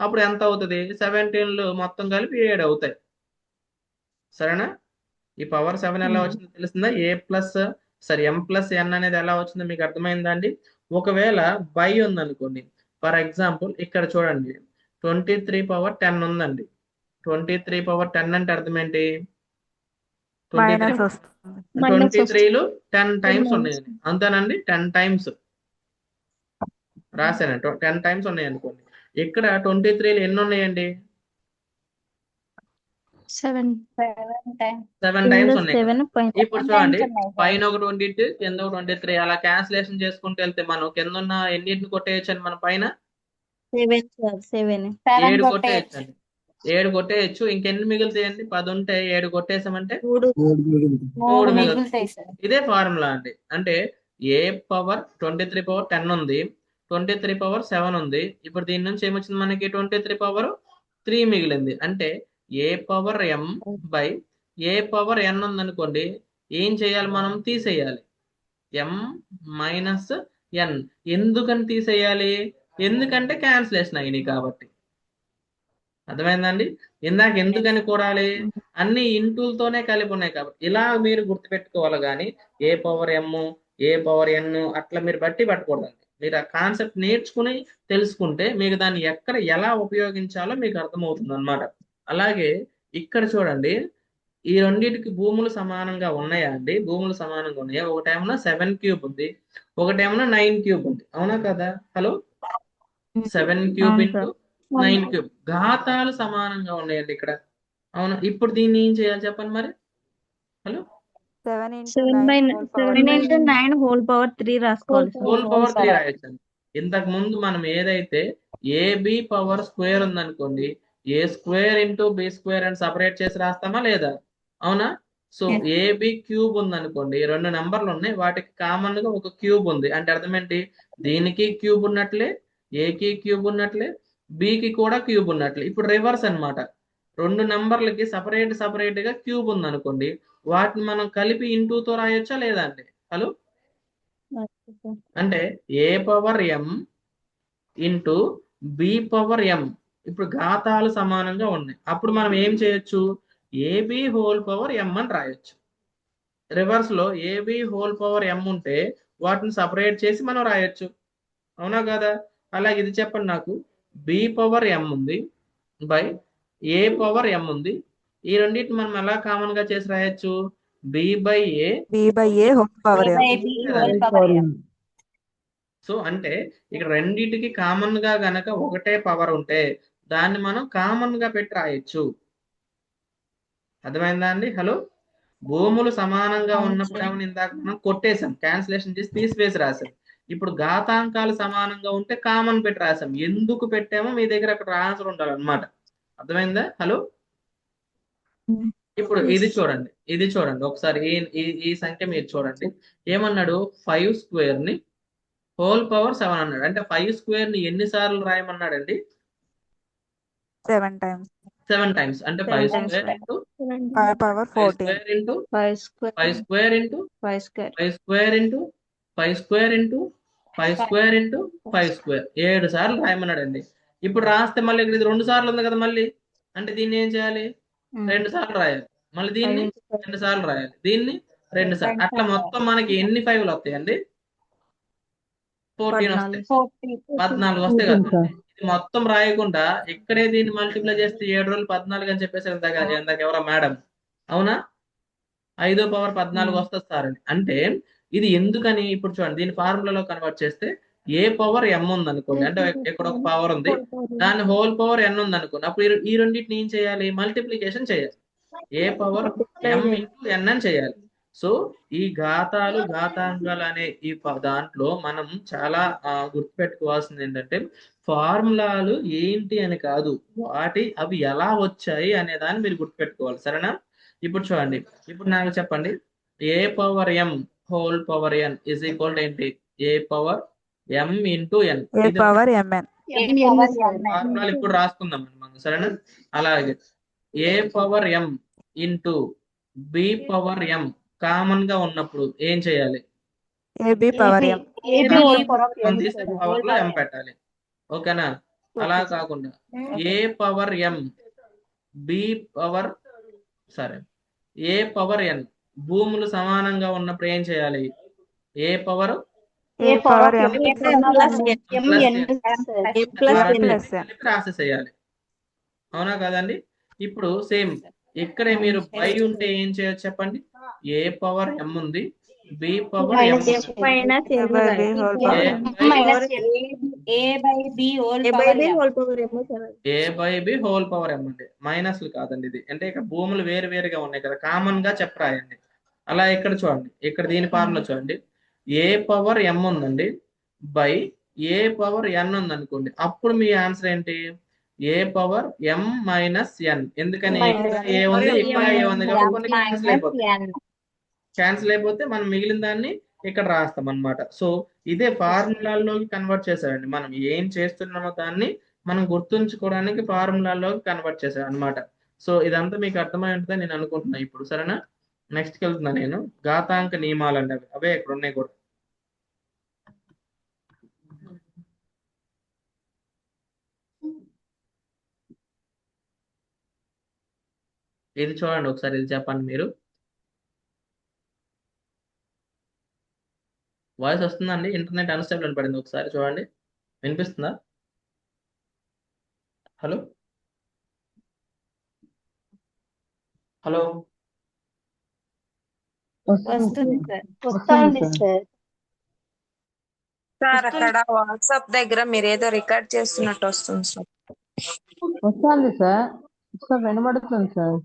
Speaker 1: అప్పుడు ఎంత అవుతుంది? 17లు మొత్తం కలిపి 7 అవుతాయి. సరేనా? ఈ పవర్ 7 ఎలా వచ్చిందో తెలుస్తుందా? m+n అనేది ఎలా వచ్చిందో మీకు అర్థమైందా అండి? ఒకవేళ బై ఉందనుకోండి, ఫర్ ఎగ్జాంపుల్ ఇక్కడ చూడండి, 23 పవర్ 10 ఉందండి. 23 పవర్ 10 అంటే అర్థం ఏంటి?
Speaker 4: Minus వస్తుంది.
Speaker 1: 23లు 10 టైమ్స్ ఉన్నాయండి. అంతేనండి. 10 టైమ్స్ రాశాను. 10 టైమ్స్ ఉన్నాయి అనుకోండి. ఇక్కడ 23లు ఎన్ని ఉన్నాయండి?
Speaker 2: 7
Speaker 1: 7 టైమ్స్ ఉన్నాయి కదా. ఇప్పుడు చూడండి, పైన ఒక 22 కింద ఒక 23 అలా క్యాన్సిలేషన్ చేసుకుంటూ వెళ్తే మనం కింద ఉన్న ఎన్నిటిని కొట్టేయచ్చండి? మన పైన
Speaker 3: 7 సార్ 7
Speaker 1: 7 కొట్టేయచ్చండి. 7 కొట్టేయచ్చు. ఇంకెన్ని మిగులుతాయండి? 10 ఉంటే 7 కొట్టేసామంటే
Speaker 3: 3
Speaker 1: 3 మిగులుతాయి. ఇదే ఫార్ములా అండి. అంటే ఏ పవర్ 23 పవర్ 10 ఉంది, 23 పవర్ 7 ఉంది. ఇప్పుడు దీని నుంచి ఏమొచ్చింది మనకి? 23 పవర్ 3 మిగిలింది. అంటే a power m by a power n ఉందనుకోండి, ఏం చేయాలి? మనం తీసేయాలి. m minus n. ఎందుకని తీసేయాలి? ఎందుకంటే క్యాన్సిలేషన్ అయినాయి కాబట్టి. అర్థమైందండి? ఇందాక ఎందుకని కూడాలి? అన్ని ఇంటూలతోనే కలిపి ఉన్నాయి కాబట్టి. ఇలా మీరు గుర్తుపెట్టుకోవాలి. కానీ ఏ పవర్ m ఏ పవర్ n అట్లా మీరు బట్టి పట్టకూడదండి. మీరు ఆ కాన్సెప్ట్ నేర్చుకుని తెలుసుకుంటే మీకు దాన్ని ఎక్కడ ఎలా ఉపయోగించాలో మీకు అర్థమవుతుంది అన్నమాట. అలాగే ఇక్కడ చూడండి, ఈ రెండింటికి భూములు సమానంగా ఉన్నాయా అండి? భూములు సమానంగా ఉన్నాయా? ఒకటేమో 7 క్యూబ్ ఉంది, ఒకటేమో 9 క్యూబ్ ఉంది. అవునా కదా? హలో. 7 క్యూబ్
Speaker 4: అవును
Speaker 1: ఇంటూ
Speaker 4: సార్.
Speaker 1: 9 క్యూబ్. ఘాతాలు సమానంగా ఉన్నాయండి ఇక్కడ. అవునా? ఇప్పుడు దీన్ని ఏం చేయాలి చెప్పండి మరి? Hello.
Speaker 4: 7 into
Speaker 3: 7 by
Speaker 4: 9 whole power
Speaker 3: 7
Speaker 4: 3.
Speaker 3: into 9 whole power 3 రాసుకోవాలి సార్
Speaker 1: హోల్ పవర్ 3 రాయొచ్చండి. ఇంతకు ముందు మనం ఏదైతే ఏబి పవర్ స్క్వేర్ ఉందనుకోండి, ఏ స్క్వేర్ ఇంటూ బి స్క్వేర్ అని సపరేట్ చేసి రాస్తామా లేదా? అవునా? So
Speaker 3: Yes.
Speaker 1: ఏబి క్యూబ్ ఉందనుకోండి, 2 నెంబర్లు ఉన్నాయి, వాటికి కామన్ గా ఒక క్యూబ్ ఉంది. అంటే అర్థం ఏంటి? దీనికి క్యూబ్ ఉన్నట్లే, ఏకి క్యూబ్ ఉన్నట్లే, బికి కూడా క్యూబ్ ఉన్నట్లే. ఇప్పుడు రివర్స్ అన్నమాట. 2 నెంబర్లకి సపరేట్ గా క్యూబ్ ఉంది అనుకోండి, వాటిని మనం కలిపి ఇంటూతో రాయొచ్చా లేదా అండి? Hello
Speaker 2: okay sir.
Speaker 1: అంటే a power M into B power ఎం. ఇప్పుడు ఘాతాలు సమానంగా ఉన్నాయి. అప్పుడు మనం ఏం చేయొచ్చు? ఏబి హోల్ పవర్ ఎం అని రాయొచ్చు. రివర్స్ లో ఏబి హోల్ పవర్ ఎం ఉంటే వాటిని సపరేట్ చేసి మనం రాయొచ్చు. అవునా కదా? అలాగే ఇది చెప్పండి నాకు. బి పవర్ ఎం ఉంది బై ఏ పవర్ ఎం ఉంది. ఈ రెండింటిని మనం ఎలా కామన్ గా చేసి రాయొచ్చు? B by a.
Speaker 4: B by a whole power m.
Speaker 1: So అంటే ఇక్కడ రెండింటికి కామన్ గా గనక ఒకటే పవర్ ఉంటే దాన్ని మనం కామన్ గా పెట్టి రాయొచ్చు. అర్థమైందా అండి? హలో, భూములు సమానంగా ఉన్నప్పుడు ఏమని ఇందాక మనం కొట్టేశాం, క్యాన్సిలేషన్ చేసి తీసివేసి రాసాం. ఇప్పుడు ఘాతాంకాలు సమానంగా ఉంటే కామన్ పెట్టి రాసాం. ఎందుకు పెట్టామో మీ దగ్గర అక్కడ ఆన్సర్ ఉండాలన్నమాట. అర్థమైందా? హలో, ఇప్పుడు ఇది చూడండి, ఇది చూడండి ఒకసారి. ఈ సంఖ్య మీరు చూడండి. ఏమన్నాడు? 5 స్క్వేర్ ని హోల్ పవర్ 7 అన్నాడు. అంటే 5 స్క్వేర్ ని ఎన్నిసార్లు రాయమన్నాడండి?
Speaker 4: 7 times.
Speaker 1: 7 టైమ్స్. అంటే 5 square into
Speaker 4: 5 power
Speaker 1: 5
Speaker 4: 14.
Speaker 1: Square into
Speaker 3: 5 square
Speaker 1: 5 square into
Speaker 3: 5 square
Speaker 1: 5 square into 5 square into 5 square into 5 square 7 సార్లు రాయమన్నాడండి. ఇప్పుడు రాస్తే మళ్ళీ ఇక్కడ ఇది 2 సార్లు ఉంది కదా మళ్ళీ. అంటే దీన్ని ఏం చేయాలి? 2 సార్లు రాయాలి. మళ్ళీ దీన్ని 2 సార్లు రాయాలి. దీన్ని 2 సార్లు. అట్లా మొత్తం మనకి ఎన్ని 5లు వస్తాయండి? 14 వస్తాయి. 14 వస్తాయి కదా. ఇది మొత్తం రాయకుండా ఇక్కడే దీన్ని మల్టిప్లై చేస్తే 7 రోజులు 14 అని చెప్పేసి ఇందాక ఎవరో మేడం, అవునా? 5 పవర్ 14 వస్తుంది సార్ అని. అంటే ఇది ఎందుకని? ఇప్పుడు చూడండి, దీని ఫార్ములాలో కన్వర్ట్ చేస్తే ఏ పవర్ ఎం ఉంది అనుకోండి. అంటే ఇక్కడ ఒక పవర్ ఉంది, దాని హోల్ పవర్ ఎన్ ఉంది అనుకోండి. అప్పుడు ఈ రెండింటిని ఏం చేయాలి? మల్టిప్లికేషన్ చేయాలి. ఏ పవర్ ఎం ఇంటూ ఎన్ అని చేయాలి. సో ఈ ఘాతాలు ఘాతాంకాలు అనే ఈ దాంట్లో మనం చాలా గుర్తుపెట్టుకోవాల్సింది ఏంటంటే, ఫార్ములాలు ఏంటి అని కాదు, అవి ఎలా వచ్చాయి అనే దాన్ని మీరు గుర్తుపెట్టుకోవాలి. సరేనా? ఇప్పుడు చూడండి, ఇప్పుడు నాకు చెప్పండి. A power m whole power n is equal to ఏంటి? ఏ పవర్ ఎం ఇంటూ ఎన్.
Speaker 4: ఏ
Speaker 1: ఇది
Speaker 4: పవర్ ఎంఎన్.
Speaker 1: ఫార్ములాలు ఇప్పుడు రాసుకుందాం మనం. సరేనా? అలాగే ఏ పవర్ ఎం ఇంటూ బి పవర్ ఎం కామన్ గా ఉన్నప్పుడు ఏం చేయాలి?
Speaker 4: ఏబి పవర్ ఎం.
Speaker 1: మనం తీసే పవర్ లో ఎం పెట్టాలి. ఓకేనా? అలా కాకుండా ఏ పవర్ ఎం బి పవర్, సరే, ఏ పవర్ ఎన్ భూములు సమానంగా ఉన్నప్పుడు ఏం చేయాలి? ఏ పవర్
Speaker 4: ఏ పవర్ ఎం
Speaker 3: ప్లస్
Speaker 1: రాసేసేయాలి. అవునా కదండి? ఇప్పుడు సేమ్ ఇక్కడే మీరు బై ఉంటే ఏం చేయొచ్చు చెప్పండి? ఏ పవర్ ఎం ఉంది, బి పవర్ ఎం ఉంది. ఏ బై బి హోల్ పవర్ ఎం అంటే మైనస్లు కాదండి ఇది. అంటే ఇక్కడ భూములు వేరు వేరుగా ఉన్నాయి కదా, కామన్ గా చెప్పరాయండి. అలా ఇక్కడ చూడండి, ఇక్కడ దీని ఫార్ములా చూడండి. ఏ పవర్ ఎం ఉందండి బై ఏ పవర్ ఎన్ ఉంది అనుకోండి. అప్పుడు మీ ఆన్సర్ ఏంటి? ఏ పవర్ ఎం మైనస్ ఎన్. ఎందుకని? ఇక్కడ ఏ ఉంది, ఇక్కడ ఏ ఉంది కాబట్టి కొన్ని క్యాన్సిల్ అయిపోతే మనం మిగిలిన దాన్ని ఇక్కడ రాస్తాం అన్నమాట. సో ఇదే ఫార్ములాల్లోకి కన్వర్ట్ చేశారండి. మనం ఏం చేస్తున్నామో దాన్ని మనం గుర్తుంచుకోవడానికి ఫార్ములాల్లోకి కన్వర్ట్ చేశారు అనమాట. సో ఇదంతా మీకు అర్థమై ఉంటుందని నేను అనుకుంటున్నా ఇప్పుడు. సరేనా? నెక్స్ట్కి వెళ్తున్నా నేను. ఘాతాంక నియమాలు అండి, అవే ఇక్కడ ఉన్నాయి కూడా. ఇది చూడండి ఒకసారి, ఇది చెప్పండి మీరు. వాయిస్ వస్తుందండి? ఇంటర్నెట్ అన్స్టేబుల్ అని పడింది, ఒకసారి చూడండి. వినిపిస్తుందా? హలో హలో
Speaker 2: వస్తుంది సార్.
Speaker 5: సార్ అక్కడ వాట్సాప్ దగ్గర మీరు ఏదో రికార్డ్ చేస్తున్నట్టు వస్తుంది సార్.
Speaker 6: వస్తుంది సార్, వినబడుతుంది సార్.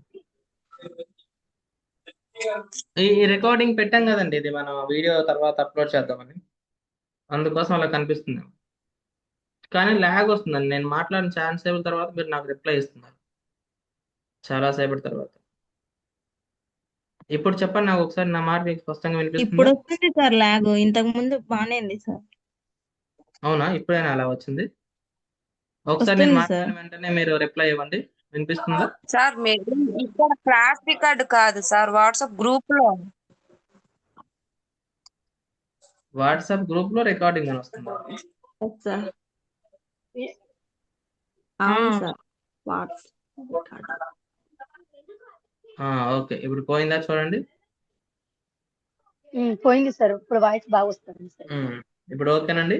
Speaker 1: ఈ రికార్డింగ్ పెట్టాం కదండి, ఇది మనం వీడియో తర్వాత అప్లోడ్ చేద్దామని, అందుకోసం అలా కనిపిస్తుంది. కానీ ల్యాగ్ వస్తుందండి. నేను మాట్లాడిన చాలా సేపటి తర్వాత మీరు నాకు రిప్లై ఇస్తున్నారు, చాలా సేపటి తర్వాత. ఇప్పుడు చెప్పండి నాకు ఒకసారి, నా మాట మీకు స్పష్టంగా
Speaker 3: ఇప్పుడు
Speaker 1: వినిపిస్తుందా?
Speaker 3: వస్తుంది సార్ లాగ్. ఇంతకు ముందు బానే ఉంది సార్.
Speaker 1: అవునా? ఇప్పుడైనా అలా వచ్చింది? ఒకసారి నేను
Speaker 3: వస్తుంది
Speaker 1: మాట్లాడిన
Speaker 3: సార్.
Speaker 1: వెంటనే మీరు రిప్లై ఇవ్వండి. వినిపిస్తుందా?
Speaker 5: సార్ మీరు ఇక్కడ క్లాస్ రికార్డ్ కాదు సార్, వాట్సాప్ గ్రూప్ లో
Speaker 1: వాట్సాప్ గ్రూప్ లో రికార్డింగ్ అని వస్తుందా?
Speaker 3: ఎస్ సార్ అవును సార్ వాట్స్
Speaker 1: ఓకే, ఇప్పుడు పోయిందా చూడండి.
Speaker 2: పోయింది సార్. ఇప్పుడు వాయిస్ బాగా వస్తుంది సార్.
Speaker 1: ఇప్పుడు ఓకేనండి.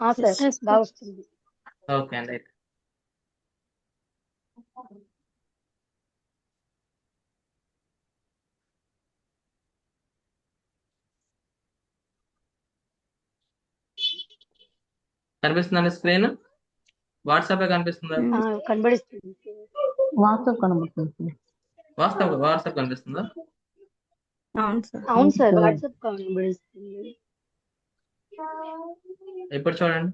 Speaker 2: సార్ బాగా వస్తుంది.
Speaker 1: ఓకే అండి. అయితే కనిపిస్తుందండి స్క్రీన్? వాట్సాప్ కనిపిస్తుందా?
Speaker 2: కనబడిస్తుంది.
Speaker 6: వాట్సాప్ కనబడుతుంది సార్.
Speaker 1: వాట్సాప్ కనిపిస్తుందా?
Speaker 3: అవును సార్
Speaker 2: అవును సార్ వాట్సాప్ కనబడిస్తుంది.
Speaker 1: ఇప్పుడు చూడండి.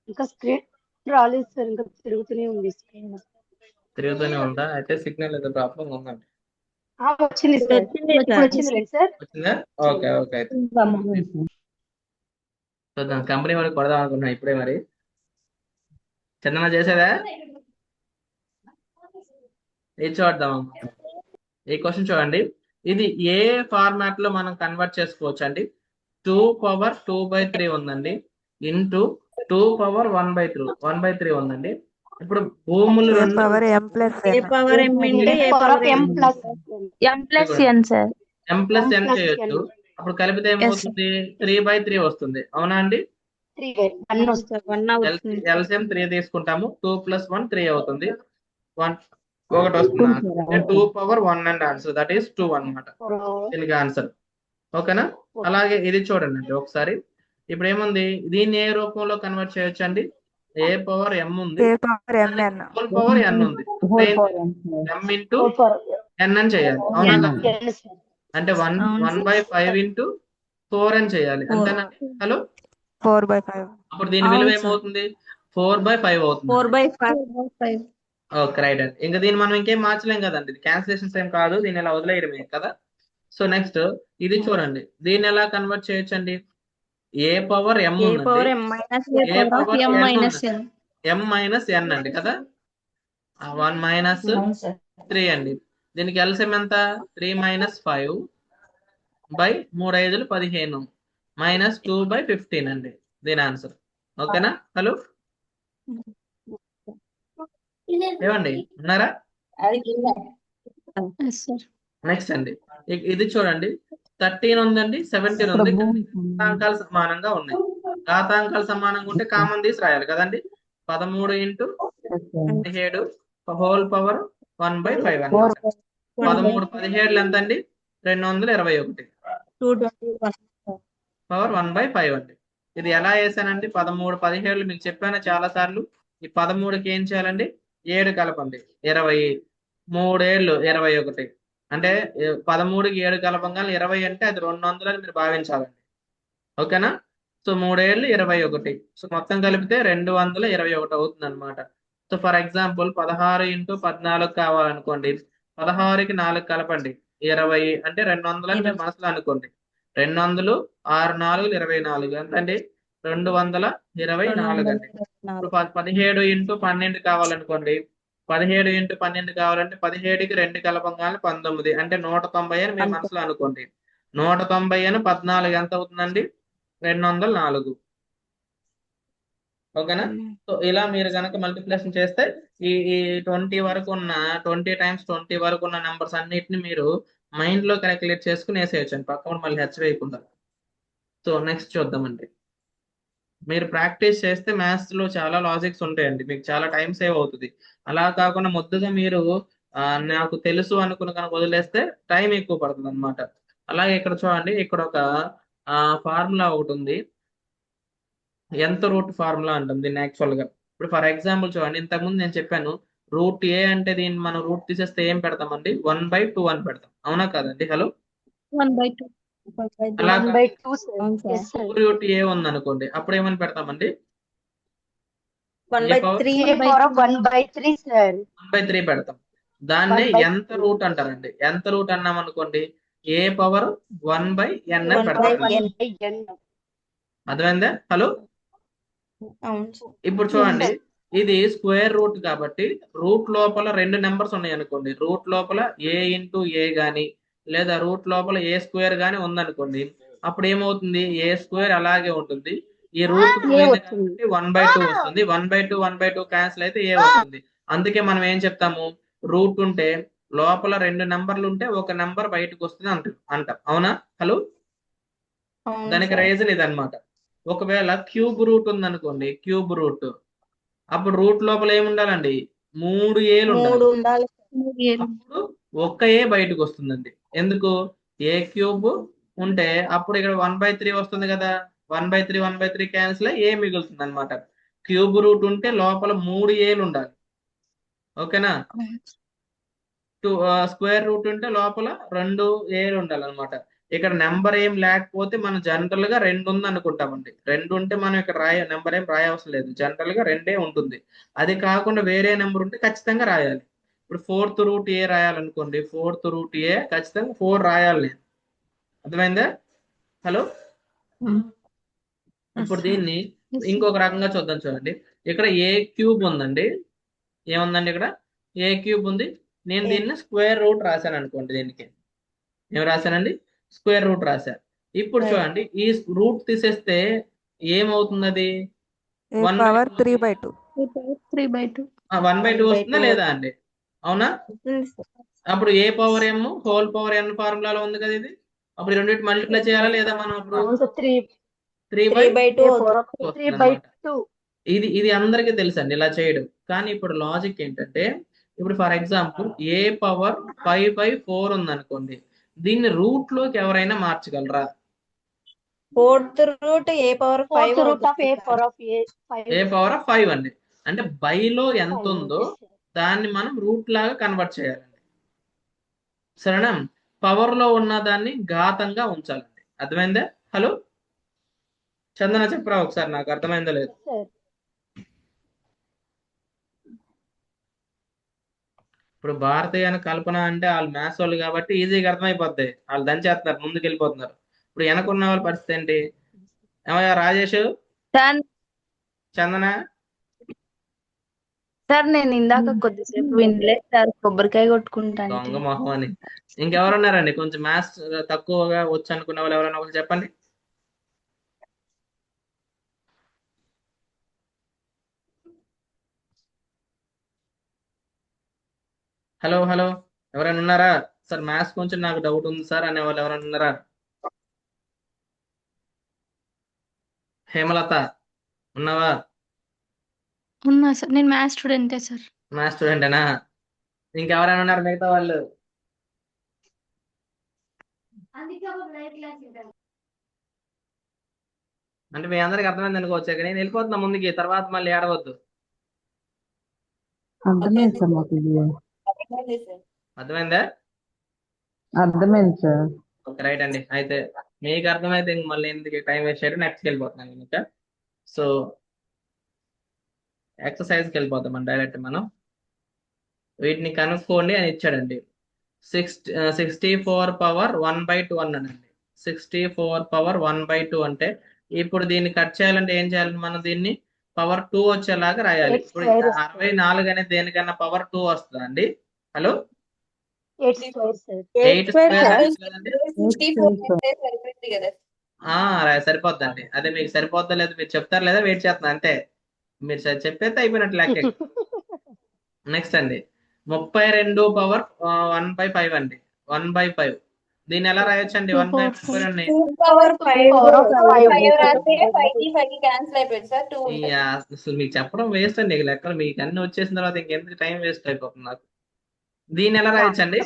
Speaker 2: ఇంకా స్క్రీన్ రాలేదు సార్. ఇంకా తిరుగుతూనే ఉంది స్క్రీన్.
Speaker 1: తిరుగుతూనే ఉందా? అయితే సిగ్నల్ ఏదో ప్రాబ్లం ఉందండి.
Speaker 2: వచ్చింది సార్.
Speaker 3: వచ్చింది
Speaker 2: ఇప్పుడు
Speaker 3: సార్.
Speaker 2: వచ్చింది లేదు సార్.
Speaker 1: వచ్చిందా? Okay okay. అయితే చూద్దాం. కంపెనీ వరకు కొడదాం అనుకున్నా ఇప్పుడే. మరి చందన చేసేదా? ఇది చూద్దాం. ఈ క్వశ్చన్ చూడండి. ఇది ఏ ఫార్మాట్ లో మనం కన్వర్ట్ చేసుకోవచ్చు అండి? 2^2/3 ఉందండి, ఇంటూ 2^1/3 ఉందండి. ఇప్పుడు భూములు
Speaker 4: ఏ
Speaker 1: రెండు
Speaker 4: పవర్ ఎం ప్లస్
Speaker 3: ఏ
Speaker 4: ఎన్
Speaker 3: పవర్ ఎం ఇంటూ ఏ పవర్
Speaker 2: ఎం ప్లస్
Speaker 3: ఎం ప్లస్ ఎన్ సార్.
Speaker 1: m+n చేయొచ్చు. అప్పుడు కలిపితే ఏమవుతుంది? 3/3 వస్తుంది. అవునా అండి?
Speaker 2: 3/1 వస్తుంది.
Speaker 3: 1 అవుతుంది.
Speaker 1: ఎల్సిఎం 3 తీసుకుంటాము. 2 + 1 3 అవుతుంది. ఒకటి వస్తుంది. 2^1 అండ్ ఆన్సర్ దట్ ఈస్ 2 అన్నమాట దీనికి ఆన్సర్. ఓకేనా? అలాగే ఇది చూడండి అండి ఒకసారి. ఇప్పుడు ఏముంది? దీన్ని ఏ రూపంలో కన్వర్ట్ చేయొచ్చు అండి? ఏ పవర్ ఎం ఉంది,
Speaker 4: ఏ పవర్ ఎంఎన్
Speaker 1: హోల్ పవర్ ఎన్ ఉంది. m ఇంటూ n అని చేయాలి. అవునా కదా? అంటే 1/5 ఇంటూ 4 అని చేయాలి. అంతేనండి? హలో,
Speaker 4: 4/5.
Speaker 1: అప్పుడు దీని విలువ ఏమవుతుంది? 4/5 అవుతుంది.
Speaker 3: 4/5.
Speaker 1: ఓకే, రైట్ అండి. ఇంకా దీన్ని మనం ఇంకేం మార్చలేం కదండి. ఇది క్యాన్సిలేషన్స్ ఏం కాదు. దీన్ని ఎలా వదిలేయడమే కదా. సో నెక్స్ట్ ఇది చూడండి. దీన్ని ఎలా కన్వర్ట్ చేయొచ్చు అండి? ఏ పవర్ ఎం
Speaker 3: ఏ
Speaker 1: ఉందండి,
Speaker 3: పవర్ ఎం మైనస్
Speaker 1: ఏ పవర్
Speaker 3: ఎం
Speaker 1: n
Speaker 3: మైనస్
Speaker 1: ఉందండి.
Speaker 3: ఎన్.
Speaker 1: m - n అండి కదా. 1 - 3 అండి. దీనికి ఎల్సిఎం ఎంత? 3 - 5 బై 3 × 5 = 15 -2/15 అండి దీని ఆన్సర్. ఓకేనా? హలో, ఏమండి ఉన్నారా? నెక్స్ట్ అండి. ఇది చూడండి. 13 ఉందండి, 17 ఉంది. ఘాతాంకాలు సమానంగా ఉన్నాయి. ఘాతాంకాలు సమానంగా ఉంటే కామన్ తీసి రాయాలి కదండి. 13 × 17 హోల్ పవర్ 1/5 అన్నమాట. 13 17 ఎంత అండి? 221 పవర్ 1/5 అండి. ఇది ఎలా వేసానండి? 13 17 మీకు చెప్పాను చాలా సార్లు. ఈ 13కి ఏం చేయాలండి? 7 కలపండి, 20. 3 ఏళ్ళు 21. అంటే 13కి 7 కలపంగా 20 అంటే అది 200 అని మీరు భావించాలండి. ఓకేనా? సో 3 ఏళ్ళు 21. సో మొత్తం కలిపితే 221 అవుతుంది అనమాట. So for example 16 × 14 కావాలనుకోండి. 16కి 4 కలపండి, 20 అంటే 200 అని మీరు మనసులో అనుకోండి. 200 6 4 24 ఎంత అండి? 224 అండి. ఇప్పుడు 17 × 12 కావాలనుకోండి. 17 × 12 కావాలంటే 17కి 2 కలపంగానే 19 అంటే 190 అని మీరు మనసులో అనుకోండి. 190 అని 14 ఎంత అవుతుందండి? 204. ఓకేనా? సో ఇలా మీరు కనుక మల్టిప్లికేషన్ చేస్తే ఈ 20 వరకు ఉన్న 20 × 20 వరకు ఉన్న నెంబర్స్ అన్నిటిని మీరు మైండ్ లో క్యాలిక్యులేట్ చేసుకుని వేసేయచ్చు అండి, పక్కన మళ్ళీ హెచ్ వేయకుండా. సో నెక్స్ట్ చూద్దామండి. మీరు ప్రాక్టీస్ చేస్తే మ్యాథ్స్ లో చాలా లాజిక్స్ ఉంటాయండి, మీకు చాలా టైం సేవ్ అవుతుంది. అలా కాకుండా ముద్దుగా మీరు నాకు తెలుసు అనుకుని కనుక వదిలేస్తే టైం ఎక్కువ పడుతుంది అనమాట. అలాగే ఇక్కడ చూడండి, ఇక్కడ ఒక ఫార్ములా ఒకటి ఉంది. ఎంత రూట్ ఫార్ములా అంటాం దీన్ని యాక్చువల్ గా. ఇప్పుడు ఫర్ ఎగ్జాంపుల్ చూడండి, ఇంతకుముందు నేను చెప్పాను రూట్ ఏ అంటే దీన్ని మనం రూట్ తీసేస్తే ఏం పెడతామండి? 1/2 అని పెడతాం. అవునా కాదండి? హలో,
Speaker 3: 1/2.
Speaker 1: అలా
Speaker 2: 1/2
Speaker 3: అవును సార్.
Speaker 2: సార్.
Speaker 1: రూట్ ఏ ఉంది అనుకోండి, అప్పుడు ఏమని పెడతామండి?
Speaker 3: 1/3
Speaker 2: 1/3 సార్.
Speaker 1: 1/3 పెడతాం. దాన్నే
Speaker 2: 1/3.
Speaker 1: ఎంత రూట్ అంటారండి. ఎంత రూట్ అన్నాం అనుకోండి, ఏ పవర్ 1/n అని
Speaker 3: 1/n.
Speaker 1: పెడతాం. అర్థమైందా? హలో,
Speaker 3: అవును సార్.
Speaker 1: ఇప్పుడు చూడండి, ఇది స్క్వేర్ రూట్ కాబట్టి రూట్ లోపల 2 నెంబర్స్ ఉన్నాయి అనుకోండి. రూట్ లోపల ఏ ఇంటూ ఏ గాని లేదా రూట్ లోపల ఏ స్క్వేర్ గాని ఉందనుకోండి. అప్పుడు ఏమవుతుంది? ఏ స్క్వేర్ అలాగే ఉంటుంది. ఈ రూట్
Speaker 2: ఏ వచ్చింది.
Speaker 1: కాబట్టి 1/2 వస్తుంది. 1/2 1/2 క్యాన్సిల్ అయితే ఏ వస్తుంది. అందుకే మనం ఏం చెప్తాము? రూట్ ఉంటే లోపల 2 నెంబర్లు ఉంటే ఒక నెంబర్ బయటకు వస్తుంది అంటాం. అవునా? హలో, దానికి రీజన్ ఇదన్నమాట. ఒకవేళ క్యూబ్ రూట్ ఉందనుకోండి, క్యూబ్ రూట్ అప్పుడు రూట్ లోపల ఏముండాలండి? 3 ఏలు ఉండాలి. అప్పుడు ఒక్క ఏ బయటకు వస్తుందండి. ఎందుకు? ఏ క్యూబ్ ఉంటే అప్పుడు ఇక్కడ 1/3 వస్తుంది కదా. 1/3 క్యాన్సిల్ అయ్యి ఏ మిగులుతుంది అనమాట. క్యూబ్ రూట్ ఉంటే లోపల 3 ఏలు ఉండాలి. ఓకేనా? స్క్వేర్ రూట్ ఉంటే లోపల 2 ఏలు ఉండాలి అనమాట. ఇక్కడ నెంబర్ ఏం లేకపోతే మనం జనరల్ గా 2 ఉంది అనుకుంటామండి. 2 ఉంటే మనం ఇక్కడ నెంబర్ ఏం రాయవసరం లేదు. జనరల్ గా 2 ఉంటుంది. అది కాకుండా వేరే నెంబర్ ఉంటే ఖచ్చితంగా రాయాలి. ఇప్పుడు 4th రూట్ ఏ రాయాలనుకోండి, 4th రూట్ ఏ ఖచ్చితంగా 4 రాయాలి. అర్థమైందా? హలో, ఇప్పుడు దీన్ని ఇంకొక రకంగా చూద్దాం. చూడండి, ఇక్కడ ఏ క్యూబ్ ఉందండి. ఏముందండి? ఇక్కడ ఏ క్యూబ్ ఉంది. నేను దీన్ని స్క్వేర్ రూట్ రాశాను అనుకోండి. దీనికి ఏం రాశానండి? స్క్వేర్ రూట్ రాశాను. ఇప్పుడు చూడండి, ఈ రూట్ తీసేస్తే ఏమవుతుంది? అది
Speaker 4: 3/2.
Speaker 3: 3/2.
Speaker 1: 1/2 వస్తుందా లేదా అండి? అవునా? అప్పుడు ఏ పవర్ ఎమ్ హోల్ పవర్ ఎన్ ఫార్ములాలో ఉంది కదా ఇది. అప్పుడు రెండింటి మల్టిప్లై చేయాలా లేదా మనం?
Speaker 2: అవును సార్.
Speaker 5: 3/2
Speaker 2: 3/2.
Speaker 1: ఇది అందరికీ తెలుసండి ఇలా చేయడం. కానీ ఇప్పుడు లాజిక్ ఏంటంటే, ఇప్పుడు ఫర్ ఎగ్జాంపుల్ ఏ పవర్ 5/4 ఉందనుకోండి. దీన్ని రూట్ లోకి ఎవరైనా మార్చగలరా?
Speaker 5: 4th root a power 5
Speaker 2: root of a power of a 5.
Speaker 1: A power 5 అండి. అంటే బైలో ఎంత ఉందో దాన్ని మనం రూట్ లాగా కన్వర్ట్ చేయాలండి. సరేనా? పవర్ లో ఉన్న దాన్ని ఘాతంగా ఉంచాలండి. అర్థమైందా? హలో, చందన చెప్పరా ఒకసారి, నాకు అర్థమైందా లేదు. ఇప్పుడు భారతీయ కల్పన అంటే వాళ్ళు మ్యాథ్స్ వాళ్ళు కాబట్టి ఈజీగా అర్థమైపోద్ది. వాళ్ళు దంచేస్తున్నారు, ముందుకు వెళ్ళిపోతున్నారు. ఇప్పుడు వెనకున్న వాళ్ళ పరిస్థితి ఏంటి? ఏమయ్యా రాజేష్, చందన?
Speaker 3: సార్ నేను ఇందాక కొద్దిసేపు వినలేదు సార్, కొబ్బరికాయ కొట్టుకుంటాను.
Speaker 1: దొంగ మొహం అని. ఇంకెవరున్నారండి కొంచెం మ్యాథ్స్ తక్కువగా వచ్చు అనుకున్న వాళ్ళు? ఎవరైనా ఒకరు చెప్పండి. హలో హలో, ఎవరైనా ఉన్నారా? సార్ మ్యాథ్స్ కొంచెం నాకు డౌట్ ఉంది సార్ అనే వాళ్ళు ఎవరైనా ఉన్నారా? హేమలత ఉన్నావా?
Speaker 3: ఉన్నా సార్, నేను మ్యాథ్స్ స్టూడెంటే సార్.
Speaker 1: మ్యాథ్స్ స్టూడెంటేనా? ఇంకెవరైనా ఉన్నారు మిగతా వాళ్ళు? అంటే మీ అందరికి అర్థమైంది అనుకోవచ్చు. ఇక్కడ నేను వెళ్ళిపోతున్నా ముందుకి, తర్వాత మళ్ళీ ఏడవద్దు.
Speaker 6: అర్థమైంది సార్ మాకు ఇది.
Speaker 1: అర్థమైందా?
Speaker 6: అర్థమైంది సార్.
Speaker 1: ఓకే, రైట్ అండి. అయితే మీకు అర్థమైతే ఇంక మళ్ళీ ఎందుకు టైం వేస్ట్ చేయడం, నెక్స్ట్కి వెళ్ళిపోతున్నాను ఇంకా. సో ఎక్సర్సైజ్కి వెళ్ళిపోతాం డైరెక్ట్. మనం వీటిని కనుక్కోండి అని ఇచ్చాడండి. 64 పవర్ 1/2 అన్నాడండి. 64 పవర్ 1/2 అంటే ఇప్పుడు దీన్ని కట్ చేయాలంటే ఏం చేయాలి? మనం దీన్ని పవర్ 2 వచ్చేలాగా రాయాలి. ఇప్పుడు 64 అనేది దేనికన్నా పవర్ 2 వస్తుందా అండి? Hello,
Speaker 2: 8 square sir.
Speaker 1: 8 స్క్వేర్
Speaker 5: సరిపోతుంది కదా.
Speaker 1: సరిపోద్దండి. అదే మీకు సరిపోద్దా లేదు మీరు చెప్తారు లేదా వెయిట్ చేస్తున్నా అంతే. మీరు చెప్పేస్తే అయిపోయినట్లు లెక్క. నెక్స్ట్ అండి 32 పవర్ 1/5 అండి. 1/5 దీన్ని ఎలా రాయొచ్చు అండి? 1/5 అండి.
Speaker 5: 2 పవర్ 5
Speaker 2: Power of 5
Speaker 5: రాస్తే 5 క్యాన్సిల్ అయిపోయింది సార్. 2
Speaker 1: అసలు మీకు చెప్పడం వేస్ట్ అండి. లెక్కలు మీకు అన్ని వచ్చేసిన తర్వాత ఇంకెందుకు టైం వేస్ట్ అయిపోతుంది నాకు. దీన్ని ఎలా రాయొచ్చండి?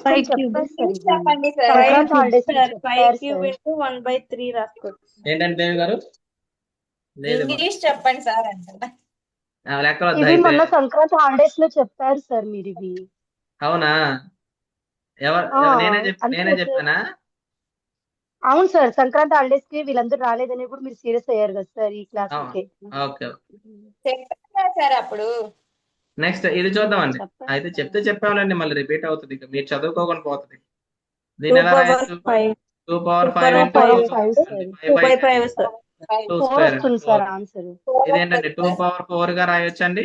Speaker 5: చెప్పండి సార్. 5 క్యూబ్ ఇంటూ 1/3 రాసుకోండి.
Speaker 1: ఏంటంటే దేవి గారు? లేదు
Speaker 5: ఇంగ్లీష్ చెప్పండి సార్ అంటున్నా.
Speaker 1: లెక్కలు వద్దా
Speaker 2: ఇవి
Speaker 1: అయితే?
Speaker 2: మొన్న సంక్రాంతి హాలిడేస్ లో చెప్పారు సార్ మీరు ఇవి.
Speaker 1: అవునా? నేనే
Speaker 2: అందుకే
Speaker 1: చెప్పానా?
Speaker 2: అవును సార్, సంక్రాంతి హాలిడేస్ కి వీళ్ళందరూ రాలేదని కూడా మీరు సీరియస్ అయ్యారు కదా సార్ ఈ క్లాస్ కి.
Speaker 1: ఓకే,
Speaker 5: చెప్పారా సార్ అప్పుడు?
Speaker 1: నెక్స్ట్ ఇది చూద్దామండి.
Speaker 2: చెప్పండి.
Speaker 1: అయితే చెప్తే చెప్పాలండి, మళ్ళీ రిపీట్ అవుతుంది. ఇక మీరు చదువుకోకుండా పోతుంది. దీన్ని ఎలా రాయొచ్చు? 2 పవర్ 5
Speaker 2: 2 power 5 sir.
Speaker 1: 2
Speaker 2: 4
Speaker 1: స్క్వేర్.
Speaker 2: వస్తుంది సార్ ఆన్సర్.
Speaker 1: ఇదేంటండి 2 పవర్ 4 గా రాయొచ్చండి.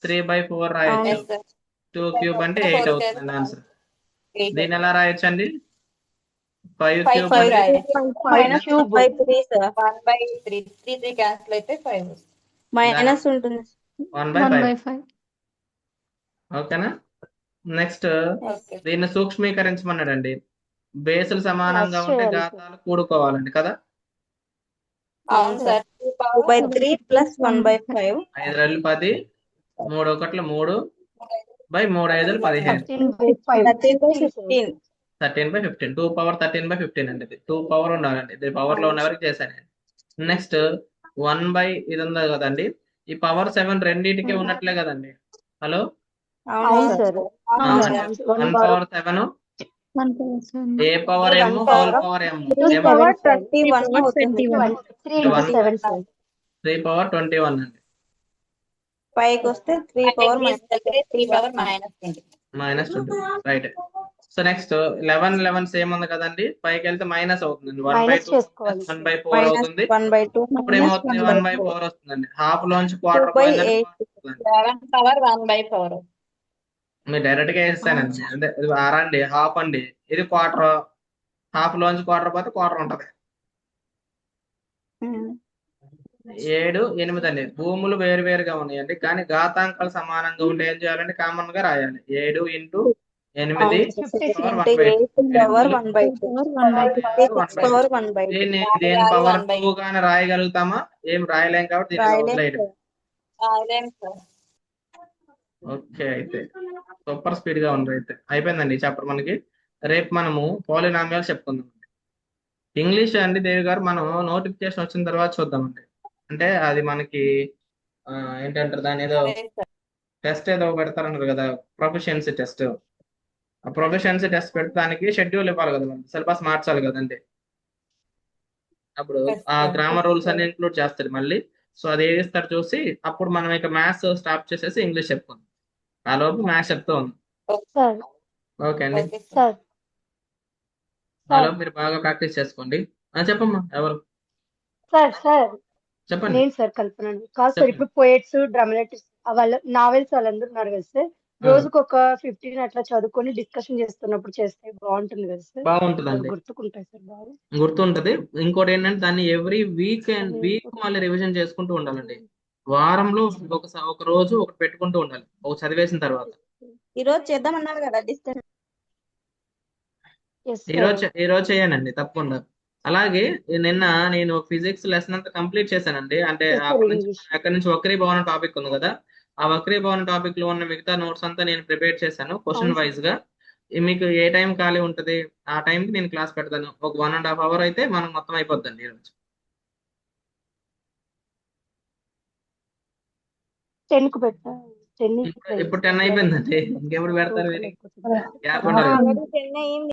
Speaker 1: 3/4
Speaker 3: అవును
Speaker 1: రాయొచ్చు.
Speaker 5: సార్
Speaker 1: 2 క్యూబ్ అంటే 8 అవుతుందండి ఆన్సర్. దీన్ని ఎలా రాయొచ్చండి? 5
Speaker 5: 5
Speaker 1: క్యూబ్
Speaker 5: క్యూబ్
Speaker 1: అంటే
Speaker 5: రాయొచ్చు.
Speaker 3: మైనస్
Speaker 2: క్యూబ్
Speaker 3: 1/3 సార్
Speaker 5: 1/3 3 క్యాన్సిల్ అయితే 5 వస్తుంది.
Speaker 3: మైనస్ ఉంటుంది
Speaker 1: 1/5. ఓకేనా? నెక్స్ట్
Speaker 5: ఓకే
Speaker 1: దీన్ని సూక్ష్మీకరించమన్నాడండి. బేసులు సమానంగా
Speaker 2: ప్లస్
Speaker 1: ఉంటే
Speaker 2: చేయాలి సార్.
Speaker 1: ఘాతాలు కూడుకోవాలండి కదా.
Speaker 5: అవును సార్
Speaker 3: 2/3 ప్లస్ 1/5
Speaker 1: 5 రెళ్ళు 10, 3 1 3 బై 3 5 15.
Speaker 2: 13/5
Speaker 3: 13/15
Speaker 1: 13/15 2 పవర్ 13/15 అండి. ఇది 2 పవర్ ఉండాలండి. ఇది పవర్ లో ఉన్న వరకు చేశాను. నెక్స్ట్ 1 ఇది ఉంది కదండి. ఈ పవర్ 7 రెండింటికి ఉన్నట్లే కదండి. హలో,
Speaker 2: అవును సార్.
Speaker 1: అంటే 1 పవర్ 7 ఏ పవర్
Speaker 2: One
Speaker 1: ఏమో
Speaker 2: power
Speaker 1: హోల్
Speaker 2: of
Speaker 1: పవర్ ఏమో
Speaker 3: 3 పవర్ 21 అవుతుంది
Speaker 2: 3 into 7 సార్.
Speaker 1: 3 పవర్ 21 అండి.
Speaker 3: పైకి వస్తే 3 power
Speaker 5: 3 power -20.
Speaker 1: -20 right. So next 11 same ఉంది కదండి. పైకి వెళ్తే మైనస్ అవుతుందండి.
Speaker 2: మైనస్
Speaker 1: 1/2
Speaker 2: చేసుకోవాలి.
Speaker 1: 1/4 అవుతుంది.
Speaker 3: 1/2
Speaker 1: ఇప్పుడు ఏమవుతుంది? 1/4 వస్తుందండి. హాఫ్ లోంచి క్వార్టర్
Speaker 3: 2/8
Speaker 1: పోయిందండి.
Speaker 5: 11 పవర్ 1/4.
Speaker 1: మీరు డైరెక్ట్ గా వేస్తానండి. అంటే ఇది అరండి, హాఫ్ అండి. ఇది క్వార్టర్. హాఫ్ లోంచి క్వార్టర్ పోతే క్వార్టర్ ఉంటది. 7 8 అండి. భూములు వేరు వేరుగా ఉన్నాయండి, కానీ ఘాతాంకాలు సమానంగా ఉంటే ఏం చేయాలంటే కామన్ గా రాయాలి. 7 into 8 పవర్ 1/2. దీని పవర్ 2 గానే రాయగలుగుతామా? ఏం రాయలేం కాబట్టి దీన్ని వదిలేయడం.
Speaker 5: రాయలేం సార్.
Speaker 1: ఓకే, అయితే సూపర్ స్పీడ్ గా ఉంది. అయితే అయిపోయిందండి చాప్టర్ మనకి. రేపు మనము పాలినామియల్ చెప్పుకుందాం. ఇంగ్లీష్ అండి దేవి గారు, మనం నోటిఫికేషన్ వచ్చిన తర్వాత చూద్దామండి. అంటే అది మనకి ఏంటంటారు దాని ఏదో
Speaker 5: సరే సార్.
Speaker 1: టెస్ట్ ఏదో పెడతారన్నారు కదా, ప్రొఫిషియన్సీ టెస్ట్. ఆ ప్రొఫిషియన్సీ టెస్ట్ పెట్టడానికి షెడ్యూల్ ఇవ్వాలి కదా, సిలబస్ మార్చాలి కదండి. అప్పుడు ఆ గ్రామర్ రూల్స్ అన్ని ఇంక్లూడ్ చేస్తారు మళ్ళీ. సో అది ఏది ఇస్తారు చూసి అప్పుడు మనం ఇక మ్యాథ్స్ స్టాప్ చేసేసి ఇంగ్లీష్ చెప్పుకుందాం. ఆ లోపు మ్యాథ్స్ చెప్తూ ఉంది.
Speaker 2: సార్
Speaker 1: ఓకే అండి.
Speaker 5: Okay sir.
Speaker 2: సార్
Speaker 1: ఆ లోపు మీరు బాగా ప్రాక్టీస్ చేసుకోండి. చెప్పమ్మా, ఎవరు
Speaker 2: సార్
Speaker 1: చెప్పండి.
Speaker 2: నేను సార్ కల్పన అండి. కాదు సార్,
Speaker 1: చెప్పండి.
Speaker 2: ఇప్పుడు పోయట్స్, డ్రామాటిక్స్ వాళ్ళ నావెల్స్ వాళ్ళందరూ ఉన్నారు కదా సార్. రోజుకు ఒక 15 అట్లా చదువుకొని డిస్కషన్ చేస్తున్నప్పుడు చేస్తే బాగుంటుంది కదా సార్.
Speaker 1: బాగుంటుందండి,
Speaker 2: గుర్తుకుంటాయి సార్ బాగా.
Speaker 1: గుర్తుంటది. ఇంకోటి ఏంటంటే దాన్ని ఎవ్రీ వీక్ మళ్ళీ రివిజన్ చేసుకుంటూ ఉండాలండి. వారంలో ఒక రోజు ఒకటి పెట్టుకుంటూ ఉండాలి, ఒక చదివేసిన తర్వాత.
Speaker 3: ఈ రోజు చేద్దామన్నారు కదా డిస్కషన్.
Speaker 2: Yes,
Speaker 1: ఈ రోజు చేయానండి తప్పకుండా. అలాగే నిన్న నేను ఫిజిక్స్ లెసన్ అంతా కంప్లీట్ చేశానండి. అంటే
Speaker 2: Yes, sir,
Speaker 1: అక్కడి నుంచి వక్రీభవన టాపిక్ ఉంది కదా, ఆ వక్రీభవన టాపిక్ లో ఉన్న మిగతా నోట్స్ అంతా నేను ప్రిపేర్ చేశాను క్వశ్చన్ వైజ్ గా. మీకు ఏ టైం ఖాళీ ఉంటుంది ఆ టైంకి నేను క్లాస్ పెడతాను. ఒక 1.5 hour అయితే మనం మొత్తం అయిపోద్దండి ఈరోజు.
Speaker 2: 10 కు పెట్టా. 10
Speaker 1: ఇప్పుడు 10 అయిపోయిందండి. ఇంకెప్పుడు పెడతారు మీరు? గ్యాప్ ఉండదు.
Speaker 3: ఆల్రెడీ 10 అయింది.